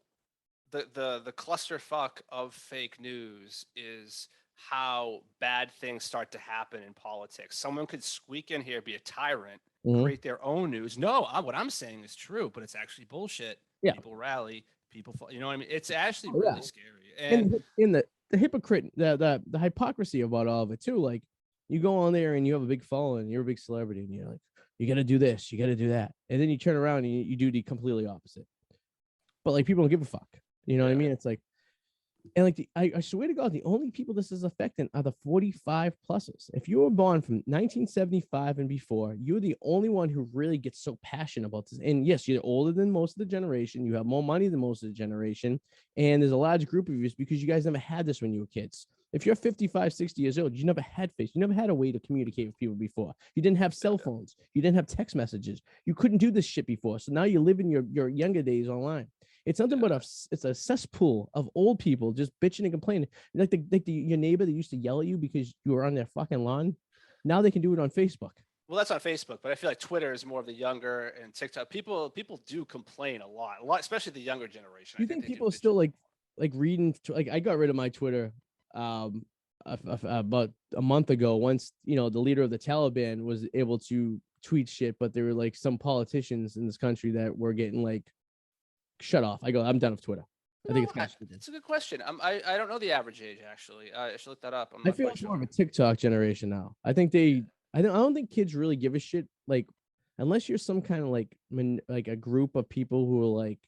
the clusterfuck of fake news is how bad things start to happen in politics. Someone could squeak in here, be a tyrant, create their own news. No, what I'm saying is true, but it's actually bullshit. Yeah. People rally, people, you know what I mean? It's actually really scary. And in the hypocrite, the hypocrisy about all of it too. Like you go on there and you have a big following, you're a big celebrity, and you're like, you got to do this, you got to do that. And then you turn around and you do the completely opposite. But like people don't give a fuck. You know what I mean? It's like, and like I swear to God, the only people this is affecting are the 45 pluses. If you were born from 1975 and before, you're the only one who really gets so passionate about this. And yes, you're older than most of the generation. You have more money than most of the generation. And there's a large group of you because you guys never had this when you were kids. If you're 55, 60 years old, you never had face. You never had a way to communicate with people before. You didn't have cell phones. You didn't have text messages. You couldn't do this shit before. So now you live in your younger days online. It's nothing but it's a cesspool of old people just bitching and complaining. Like your neighbor that used to yell at you because you were on their fucking lawn. Now they can do it on Facebook. Well, that's on Facebook, but I feel like Twitter is more of the younger, and TikTok. People do complain a lot, especially the younger generation. You think people are still like reading? Like I got rid of my Twitter about a month ago. Once the leader of the Taliban was able to tweet shit, but there were like some politicians in this country that were getting like shut off. I'm done with Twitter. I think it's a good question. I don't know the average age actually. I should look that up. I feel it's more of a TikTok generation now. I think I don't think kids really give a shit. Like unless you're some kind of like a group of people who are like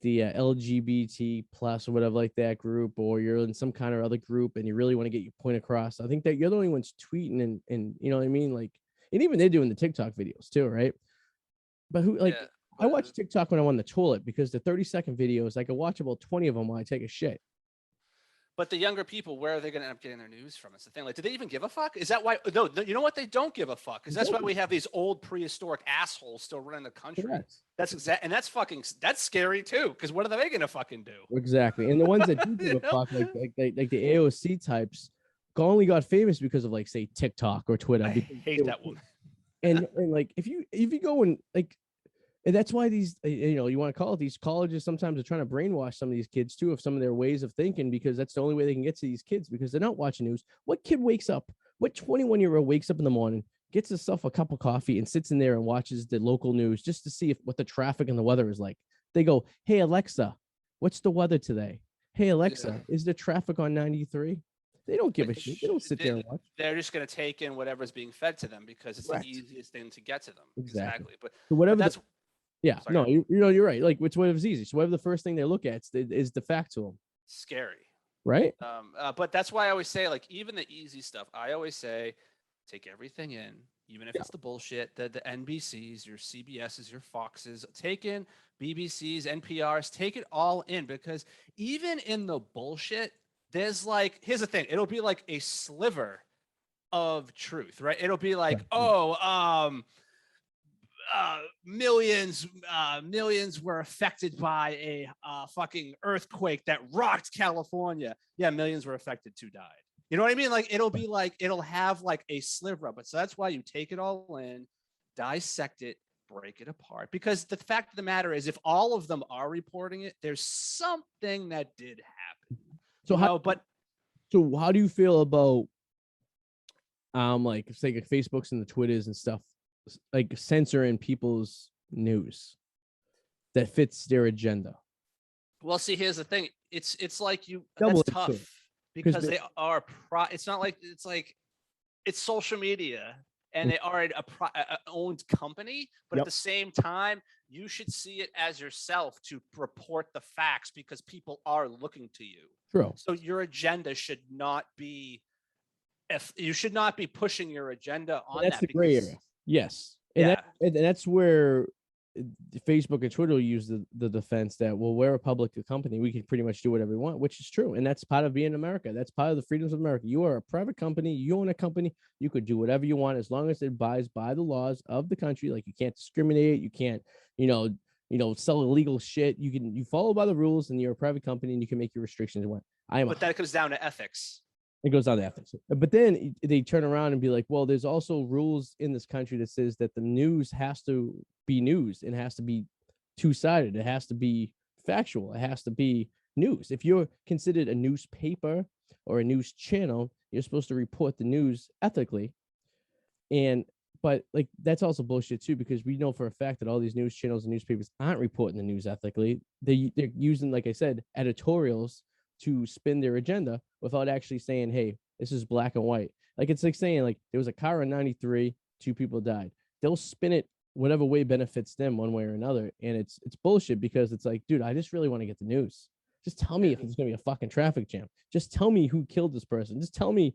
the LGBT plus or whatever, like that group, or you're in some kind of other group and you really want to get your point across. I think that you're the only ones tweeting and you know what I mean? Like, and even they're doing the TikTok videos too, right? But I watch TikTok when I'm on the toilet because the 30-second videos, I can watch about 20 of them while I take a shit. But the younger people, where are they going to end up getting their news from? It's the thing. Like, do they even give a fuck? Is that why? No, you know what? They don't give a fuck. Because that's why we have these old prehistoric assholes still running the country. Correct. And that's scary too. Because what are they going to fucking do? Exactly. And the ones that do give a fuck, like the AOC types, only got famous because of like say TikTok or Twitter. I hate that one. and like if you go and like. And that's why these, you want to call it, these colleges sometimes are trying to brainwash some of these kids too of some of their ways of thinking, because that's the only way they can get to these kids, because they're not watching news. What kid wakes up? What 21-year-old wakes up in the morning, gets himself a cup of coffee and sits in there and watches the local news just to see what the traffic and the weather is like? They go, hey, Alexa, what's the weather today? Hey, Alexa, is there traffic on 93? They don't give a shit. They don't sit there and watch. They're just going to take in whatever's being fed to them because it's the easiest thing to get to them. Exactly. But whatever that's... Yeah, sorry. No, you're right. Like, whatever's easy. So whatever the first thing they look at is the fact to them. Scary. Right? But that's why I always say, like, even the easy stuff, I always say, take everything in, even if it's the bullshit, the NBCs, your CBSs, your Foxes, take in BBCs, NPRs, take it all in, because even in the bullshit, there's like, here's the thing, it'll be like a sliver of truth, right? It'll be like, millions were affected by a fucking earthquake that rocked California. Yeah, millions were affected, 2 died. You know what I mean? Like, it'll be like, it'll have like a sliver of it. So that's why you take it all in, dissect it, break it apart. Because the fact of the matter is, if all of them are reporting it, there's something that did happen. So how do you feel about like say like Facebooks and the Twitters and stuff, like censoring people's news that fits their agenda? Well, see, here's the thing. It's like that's tough because they are it's not like it's social media and they are a owned company, but at the same time, you should see it as yourself to report the facts because people are looking to you. True. So your agenda should not be, if you should not be pushing your agenda on that's that. the gray area. Yes. And, Yeah. and that's where Facebook and Twitter use the defense that, well, we're a public company. We can pretty much do whatever we want, which is true. And that's part of being America. That's part of the freedoms of America. You are a private company. You own a company. You could do whatever you want as long as it abides by the laws of the country. Like, you can't discriminate. You can't, sell illegal shit. You follow by the rules, and you're a private company, and you can make your restrictions. But that comes down to ethics. It goes down to ethics. But then they turn around and be like, well, there's also rules in this country that says that the news has to be news and has to be two-sided. It has to be factual. It has to be news. If you're considered a newspaper or a news channel, you're supposed to report the news ethically. But like, that's also bullshit too, because we know for a fact that all these news channels and newspapers aren't reporting the news ethically. They're using, like I said, editorials to spin their agenda without actually saying, hey, this is black and white. Like, it's like saying, like, there was a car in 93, 2 people died. They'll spin it whatever way benefits them one way or another. And it's bullshit, because it's like, dude, I just really want to get the news. Just tell me if there's going to be a fucking traffic jam. Just tell me who killed this person. Just tell me.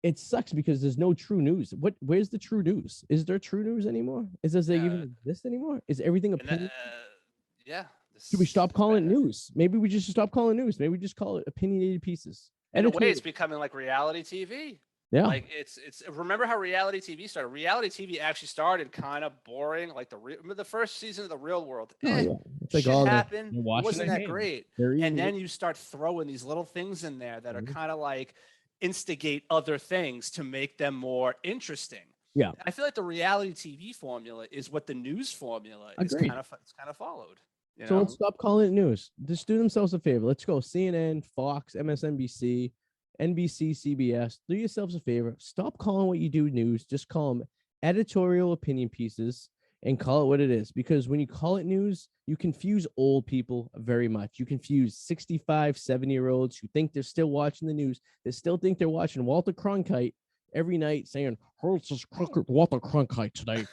It sucks because there's no true news. Where's the true news? Is there true news anymore? Does it even exist anymore? Is everything opinion? Yeah. Should we stop calling it news? Maybe we just stop calling it news. Maybe we just call it opinionated pieces. In a way, it's becoming like reality TV. Yeah. Like, it's remember how reality TV started? Reality TV actually started kind of boring. Like the first season of The Real World. Yeah. It's like, shit happened. It wasn't that great. And then you start throwing these little things in there that are kind of like instigate other things to make them more interesting. Yeah. I feel like the reality TV formula is what the news formula is kind of followed. So let's stop calling it news. Just do themselves a favor. Let's go CNN, Fox, MSNBC, NBC, CBS. Do yourselves a favor. Stop calling what you do news. Just call them editorial opinion pieces and call it what it is. Because when you call it news, you confuse old people very much. You confuse 65, 70-year-olds who think they're still watching the news. They still think they're watching Walter Cronkite every night, saying, "Here's this Walter Cronkite today.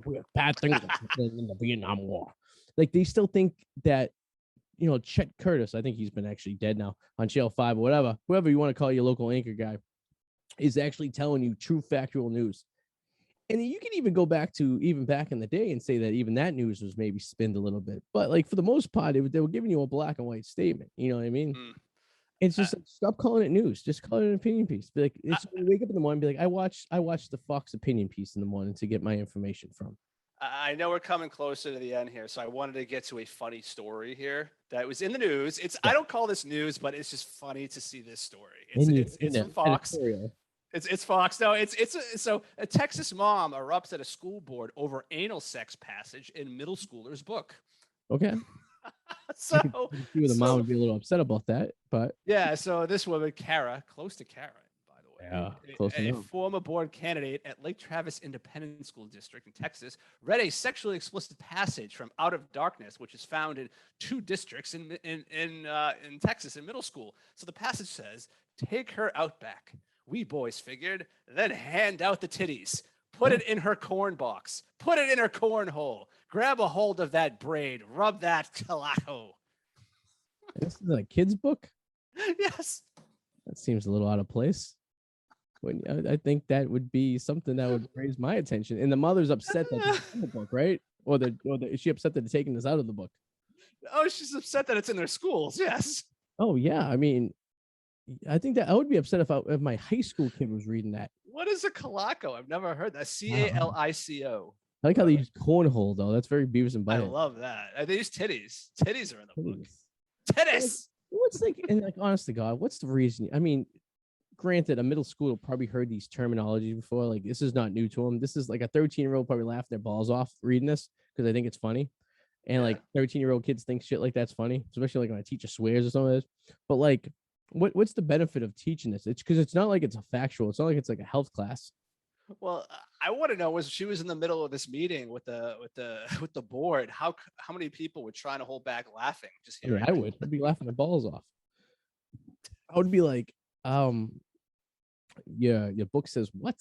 We have bad things in the Vietnam War." Like, they still think that, Chet Curtis, I think he's been actually dead now, on Channel 5 or whatever, whoever you want to call your local anchor guy, is actually telling you true factual news. And you can even go back to even back in the day and say that even that news was maybe spinned a little bit. But like, for the most part, they were giving you a black and white statement. You know what I mean? It's just like, stop calling it news. Just call it an opinion piece. Be like, it's when you wake up in the morning, be like, I watched the Fox opinion piece in the morning to get my information from. I know we're coming closer to the end here, so I wanted to get to a funny story here that was in the news. I don't call this news, but it's just funny to see this story. It's from Fox. It's Fox. No, so a Texas mom erupts at a school board over anal sex passage in middle schooler's book. Okay. So the mom would be a little upset about that, but yeah. So this woman, Kara, close to Kara, by the way, close a enough. former board candidate at Lake Travis Independent School District in Texas, read a sexually explicit passage from Out of Darkness, which is found in 2 districts in Texas in middle school. So the passage says, "Take her out back. We boys figured, then hand out the titties. Put it in her corn box. Put it in her corn hole. Grab a hold of that braid. Rub that calaco." This is a kid's book? Yes. That seems a little out of place. I think that would be something that would raise my attention. And the mother's upset that it's in the book, right? Or is she upset that they're taking this out of the book? Oh, she's upset that it's in their schools. Yes. Oh, yeah. I mean, I think that I would be upset if my high school kid was reading that. What is a calaco? I've never heard that. Calico. I like how they use cornhole, though. That's very Beavis and Butthead. I love that. They use titties. Titties are in the book. Titties. What's honest to God, what's the reason? I mean, granted, a middle schooler probably heard these terminologies before. Like, this is not new to them. This is like a 13-year-old probably laughing their balls off reading this because I think it's funny. And like 13-year-old kids think shit like that's funny, especially like when a teacher swears or something like this. But like, what's the benefit of teaching this? It's because it's not like it's a factual. It's not like it's like a health class. Well, I want to know, was she was in the middle of this meeting with the board, how many people were trying to hold back laughing? Just I would. I'd be laughing their balls off. I would be like, your book says what?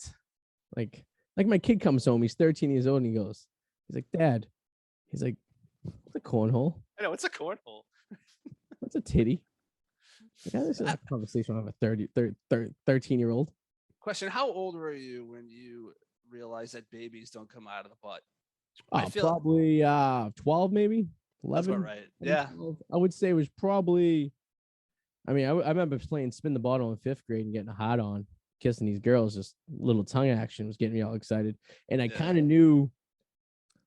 Like, Like my kid comes home, he's 13 years old, and he's like, Dad, he's like, what's a cornhole? I know, it's a cornhole. What's a titty? Yeah, this is a conversation of a 13-year-old. Question: how old were you when you realized that babies don't come out of the butt? Oh, probably 12, maybe 11. That's about right. Yeah. 12. I would say it was probably. I mean, I remember playing spin the bottle in 5th grade and getting a hot on, kissing these girls. Just little tongue action was getting me all excited, and I kind of knew,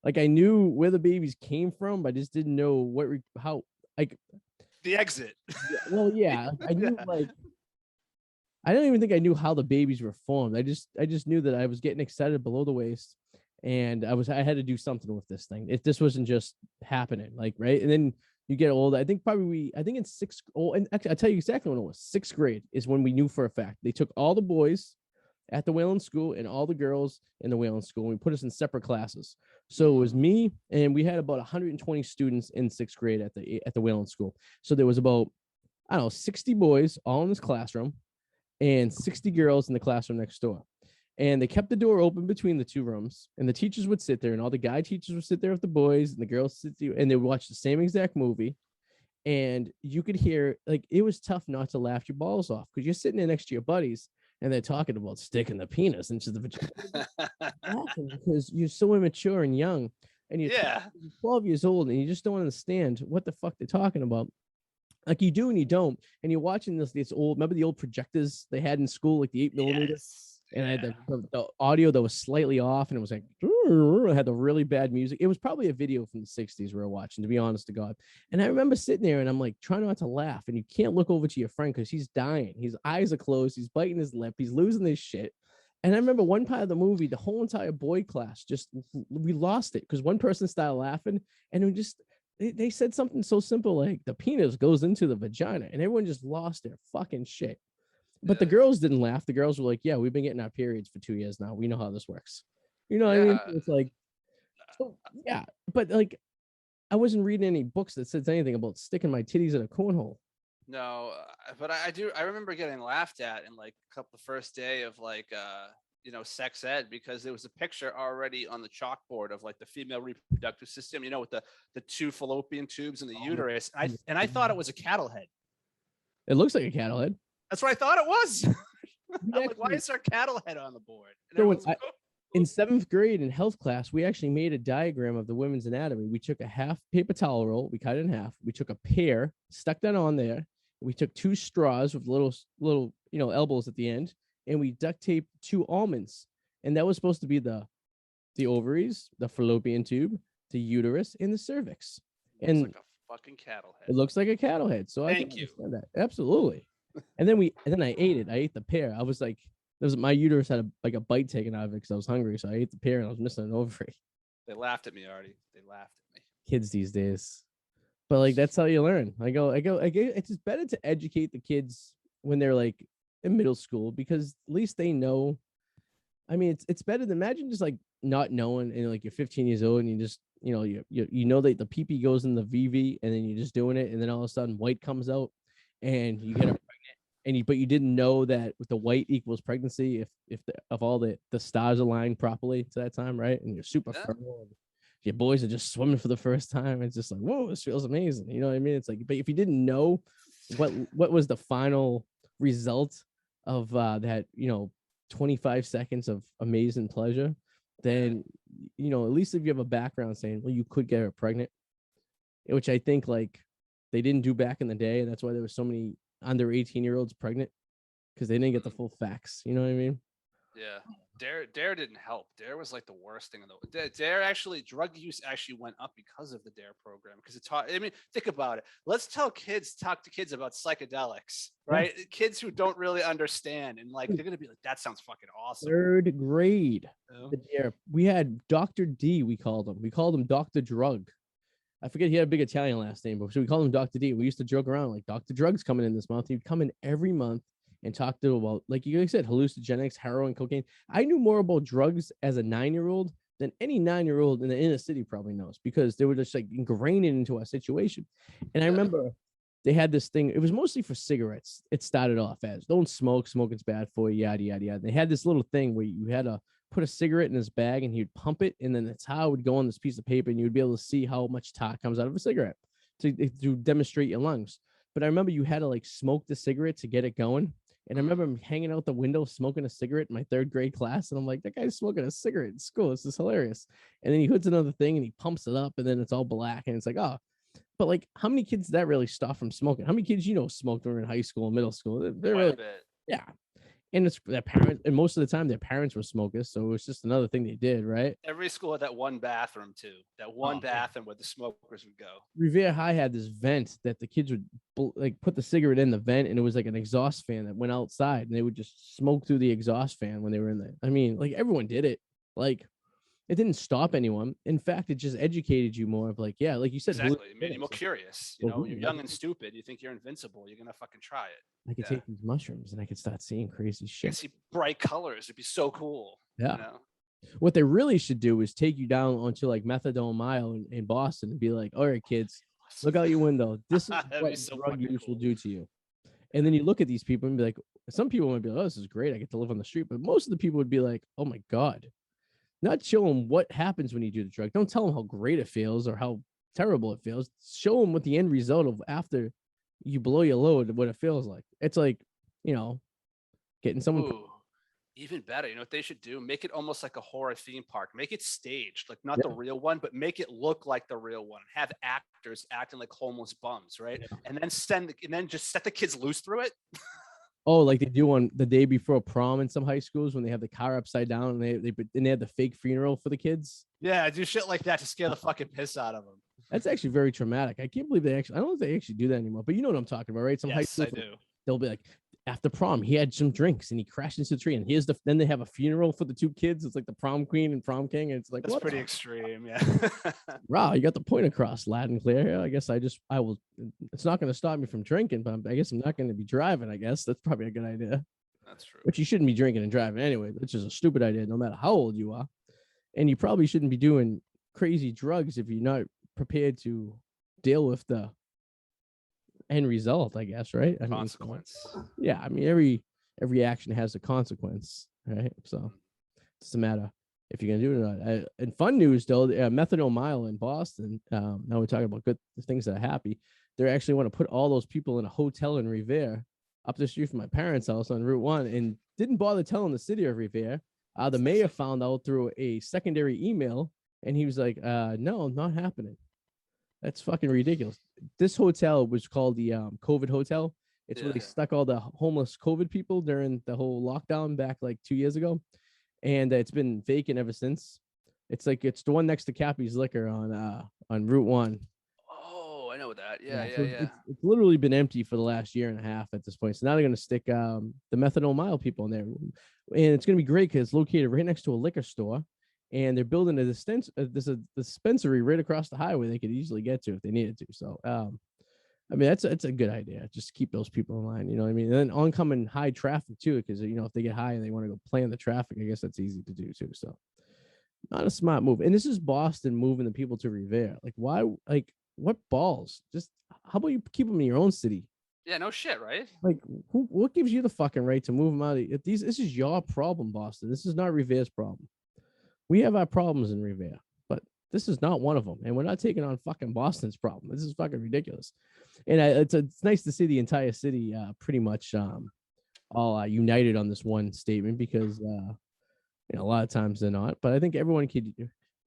like, I knew where the babies came from, but I just didn't know how, like, the exit. Well, yeah, I knew like. I don't even think I knew how the babies were formed. I just knew that I was getting excited below the waist, and I had to do something with this thing. If this wasn't just happening, like, right. And then you get older. I think in 6th. Oh, and actually, I'll tell you exactly when it was. 6th grade is when we knew for a fact. They took all the boys at the Wayland school and all the girls in the Wayland school, and we put us in separate classes. So it was me, and we had about 120 students in 6th grade at the Wayland school. So there was about, I don't know, 60 boys all in this classroom, and 60 girls in the classroom next door. And they kept the door open between the 2 rooms, and the teachers would sit there, and all the guy teachers would sit there with the boys, and the girls sit there, and they would watch the same exact movie. And you could hear, like, it was tough not to laugh your balls off, because you're sitting there next to your buddies, and they're talking about sticking the penis into the vagina. Because you're so immature and young, and you're 12 years old, and you just don't understand what the fuck they're talking about. Like, you do and you don't, and you're watching this old. Remember the old projectors they had in school, like the 8mm, and I had the audio that was slightly off, and it was like it had the really bad music. It was probably a video from the 60s we were watching, to be honest to God. And I remember sitting there, and I'm like trying not to laugh, and you can't look over to your friend because he's dying. His eyes are closed. He's biting his lip. He's losing his shit. And I remember one part of the movie, the whole entire boy class we lost it because one person started laughing, and we just. They said something so simple like the penis goes into the vagina, and everyone just lost their fucking shit. But the girls didn't laugh. The girls were like, yeah, we've been getting our periods for 2 years now. We know how this works. You know what I mean? It's like, so, yeah. But like, I wasn't reading any books that says anything about sticking my titties in a cornhole. No, but I remember getting laughed at in like the first day of like sex ed, because there was a picture already on the chalkboard of like the female reproductive system, with the 2 fallopian tubes in the uterus. And I thought it was a cattle head. It looks like a cattle head. That's what I thought it was. I'm like, why is there a cattle head on the board? In 7th grade in health class, we actually made a diagram of the women's anatomy. We took a half paper towel roll, we cut it in half. We took a pear, stuck that on there. We took 2 straws with little elbows at the end, and we duct taped 2 almonds. And that was supposed to be the ovaries, the fallopian tube, the uterus, and the cervix. And like a fucking cattle head. It looks like a cattle head. So I can understand that. Absolutely. And then I ate it. I ate the pear. I was like, my uterus had a bite taken out of it because I was hungry. So I ate the pear and I was missing an ovary. They laughed at me, Arty. They laughed at me. Kids these days. But like, that's how you learn. I go, it's just better to educate the kids when they're like in middle school, because at least they know. I mean, it's better than, imagine just like not knowing, and like you're 15 years old and you just, you know that the pee goes in the VV, and then you're just doing it, and then all of a sudden white comes out and you get a pregnant, but you didn't know that with the white equals pregnancy if all the stars align properly to that time, right? And you're super fertile, and your boys are just swimming for the first time. It's just like, whoa, this feels amazing. You know what I mean? It's like, but if you didn't know what was the final result of that, 25 seconds of amazing pleasure, then, at least if you have a background saying, well, you could get her pregnant, which I think like they didn't do back in the day. And that's why there were so many under 18-year-olds pregnant, because they didn't get the full facts. You know what I mean? Yeah. Dare didn't help. Dare was like the worst thing in the Dare actually, drug use actually went up because of the Dare program, because it taught. I mean, think about it. Let's talk to kids about psychedelics, right? Yeah. Kids who don't really understand, and like they're gonna be like, that sounds fucking awesome. 3rd grade. The Dare. We had Dr. D. We called him Dr. Drug. I forget, he had a big Italian last name, but so we called him Dr. D. We used to joke around like, Dr. Drug's coming in this month. He'd come in every month and talk to about, like you said, hallucinogenics, heroin, cocaine. I knew more about drugs as a 9-year-old than any 9-year-old in the inner city probably knows, because they were just like ingrained into our situation. And I remember they had this thing. It was mostly for cigarettes. It started off as, don't smoke. Smoking's bad for you, yada, yada, yada. They had this little thing where you had a put a cigarette in his bag and he'd pump it, and then that's how it would go on this piece of paper, and you'd be able to see how much tar comes out of a cigarette to demonstrate your lungs. But I remember you had to like smoke the cigarette to get it going. And I remember him hanging out the window smoking a cigarette in my 3rd grade class. And I'm like, that guy's smoking a cigarette in school. This is hilarious. And then he hoods another thing and he pumps it up, and then it's all black. And it's like, oh, but like, how many kids did that really stop from smoking? How many kids, smoked when we were in high school and middle school? They're really, yeah. And it's their parents, and most of the time their parents were smokers, so it was just another thing they did, right? Every school had that one bathroom too. That one bathroom where the smokers would go. Revere High had this vent that the kids would like put the cigarette in the vent, and it was like an exhaust fan that went outside, and they would just smoke through the exhaust fan when they were in there. I mean, like everyone did it. Like it didn't stop anyone. In fact, it just educated you more of like, yeah, like you said, exactly. It made you more curious. You're young and stupid. You think you're invincible. You're gonna fucking try it. I could take these mushrooms and I could start seeing crazy shit. You can see bright colors. It'd be so cool. Yeah. What they really should do is take you down onto like Methadone Mile in Boston and be like, all right, kids, look out your window. This is what drug use will do to you. And then you look at these people and be like, some people might be like, oh, this is great. I get to live on the street. But most of the people would be like, oh my God. Not show them what happens when you do the drug. Don't tell them how great it feels or how terrible it feels. Show them what the end result of after you blow your load, what it feels like. It's like, getting someone. Ooh, even better. You know what they should do? Make it almost like a horror theme park. Make it staged, like not the real one, but make it look like the real one. Have actors acting like homeless bums, right? Yeah. And then just set the kids loose through it. Oh, like they do on the day before prom in some high schools when they have the car upside down and they have the fake funeral for the kids. Yeah, do shit like that to scare the fucking piss out of them. That's actually very traumatic. I can't believe I don't know if they actually do that anymore, but you know what I'm talking about, right? Some high school, I do. They'll be like, after prom, he had some drinks and he crashed into the tree, and then they have a funeral for the 2 kids. It's like the prom queen and prom king, and it's like, that's pretty extreme. Yeah. Wow, you got the point across, loud and clear. Yeah, I guess I will. It's not going to stop me from drinking, but I guess I'm not going to be driving. I guess that's probably a good idea. That's true. But you shouldn't be drinking and driving anyway, which is a stupid idea, no matter how old you are. And you probably shouldn't be doing crazy drugs if you're not prepared to deal with the end result, I guess, right? I consequence. Yeah, I mean, every action has a consequence, right? So it's a matter if you're gonna do it or not. And fun news though, Methadone Mile in Boston. Now we're talking about good things that are happy. They actually want to put all those people in a hotel in Revere, up the street from my parents' house on Route 1, and didn't bother telling the city of Revere. The mayor found out through a secondary email, and he was like, "No, not happening." That's fucking ridiculous. This hotel was called the COVID hotel. It's where they stuck all the homeless COVID people during the whole lockdown back like 2 years ago. And it's been vacant ever since. It's the one next to Cappy's Liquor on Route 1. Oh, I know that. Yeah. It's literally been empty for the last year and a half at this point. So now they're going to stick the Methadone Mile people in there. And it's going to be great because it's located right next to a liquor store. And they're building a dispensary right across the highway they could easily get to if they needed to. So, I mean, that's a good idea. Just keep those people in line. You know what I mean? And then oncoming high traffic too, because if they get high and they want to go plan the traffic, I guess that's easy to do too. So, not a smart move. And this is Boston moving the people to Revere. Like, why? Like, what balls? Just how about you keep them in your own city? Yeah, no shit, right? Like, what gives you the fucking right to move them out? This is your problem, Boston. This is not Revere's problem. We have our problems in Revere, but this is not one of them. And we're not taking on fucking Boston's problem. This is fucking ridiculous. And it's nice to see the entire city pretty much all united on this one statement because, a lot of times they're not. But I think everyone could,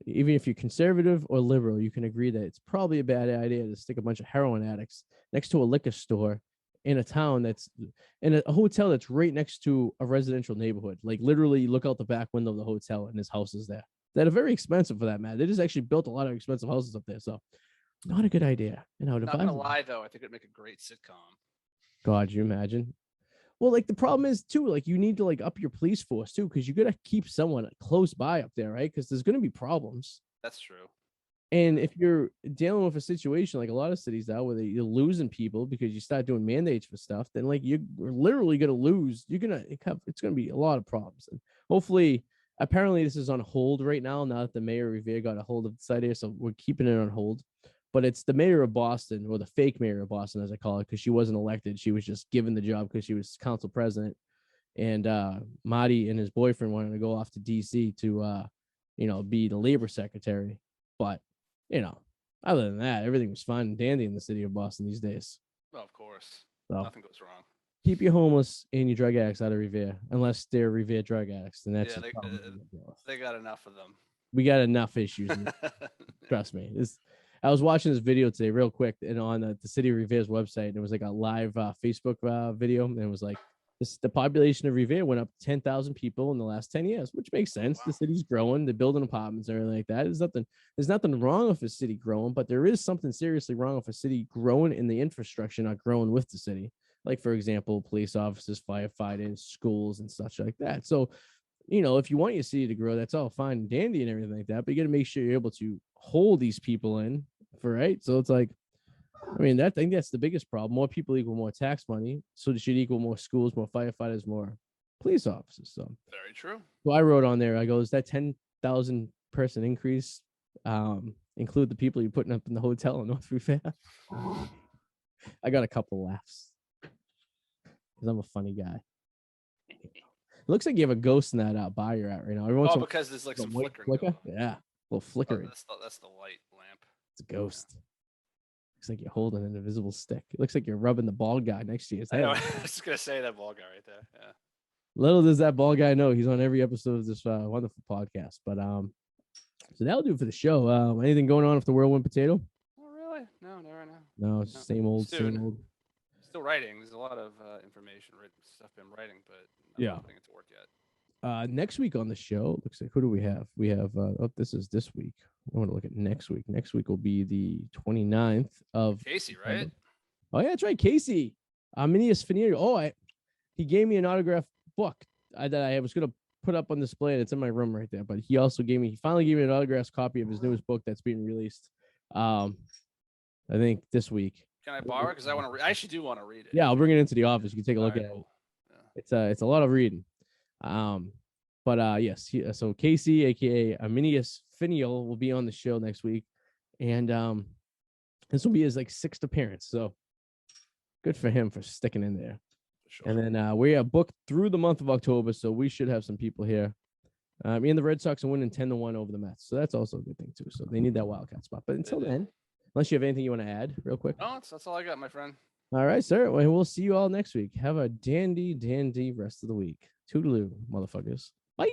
even if you're conservative or liberal, you can agree that it's probably a bad idea to stick a bunch of heroin addicts next to a liquor store in a town that's in a hotel that's right next to a residential neighborhood. Like literally look out the back window of the hotel and there's houses there that are very expensive for that matter. They just actually built a lot of expensive houses up there. So not a good idea. Not gonna lie though, I think it'd make a great sitcom. God, you imagine? Well, like the problem is too, like you need to like up your police force too, because you gotta keep someone close by up there, right? Because there's gonna be problems. That's true. And if you're dealing with a situation like a lot of cities now where you're losing people because you start doing mandates for stuff, then like you're literally going to lose. It's going to be a lot of problems. And hopefully, apparently this is on hold right now that the mayor of Revere got a hold of this idea. So we're keeping it on hold. But it's the mayor of Boston, or the fake mayor of Boston, as I call it, because she wasn't elected. She was just given the job because she was council president. and Marty and his boyfriend wanted to go off to DC to be the labor secretary. But other than that, everything was fine and dandy in the city of Boston these days. Well, of course, So nothing goes wrong. keep your homeless and your drug addicts out of Revere, unless they're Revere drug addicts. And that's they got enough of them. We got enough issues. Trust me. I was watching this video today, real quick, and on the City of Revere's website, and it was like a live Facebook video, and it was like the population of Revere went up 10,000 people in the last 10 years, which makes sense. Wow. The city's growing, they're building apartments and everything like that. There's nothing wrong with a city growing, but there is something seriously wrong with a city growing in the infrastructure not growing with the city. Like, for example, police officers, firefighters, schools, and such like that. So, if you want your city to grow, that's all fine and dandy and everything like that, but you got to make sure you're able to hold these people in, right? So it's like, I think that's the biggest problem. More people equal more tax money, so it should equal more schools, more firefighters, more police officers. So very true. So I wrote on there, I go, is that 10,000 person increase include the people you're putting up in the hotel in North Revere? I got a couple laughs because I'm a funny guy. It looks like you have a ghost in that bar you're at right now. Because there's like some flicker. Yeah, a little flickering. That's the light lamp. It's a ghost. Yeah. Looks like you're holding an invisible stick. It looks like you're rubbing the bald guy next to you. I know. I was just gonna say that bald guy right there. Yeah. Little does that bald guy know he's on every episode of this wonderful podcast. But so that'll do it for the show. Anything going on with the whirlwind potato? Oh really? No, not right now. No, it's same old. Still writing. There's a lot of information written stuff been writing, but I'm not putting it to work yet. Next week on the show, looks like, who do we have? We have this is this week. I want to look at next week. Next week will be the 29th of Casey, right? Oh yeah, that's right, Casey. Arminius Venerio. Oh, he gave me an autographed book that I was gonna put up on display, and it's in my room right there. But he finally gave me an autographed copy of his newest book that's being released. I think this week. Can I borrow it? Because I actually do want to read it. Yeah, I'll bring it into the office. You can take a look at it. Yeah. It's a lot of reading. But yes, so Casey, aka Arminius Finial, will be on the show next week, and this will be his like 6th appearance. So good for him for sticking in there. Sure. And then we are booked through the month of October, so we should have some people here. Me and the Red Sox are winning 10-1 over the Mets, so that's also a good thing too. So they need that wildcat spot. But until then, unless you have anything you want to add, real quick. No, that's all I got, my friend. All right, sir. Well, we'll see you all next week. Have a dandy rest of the week. Toodaloo, motherfuckers. Bye.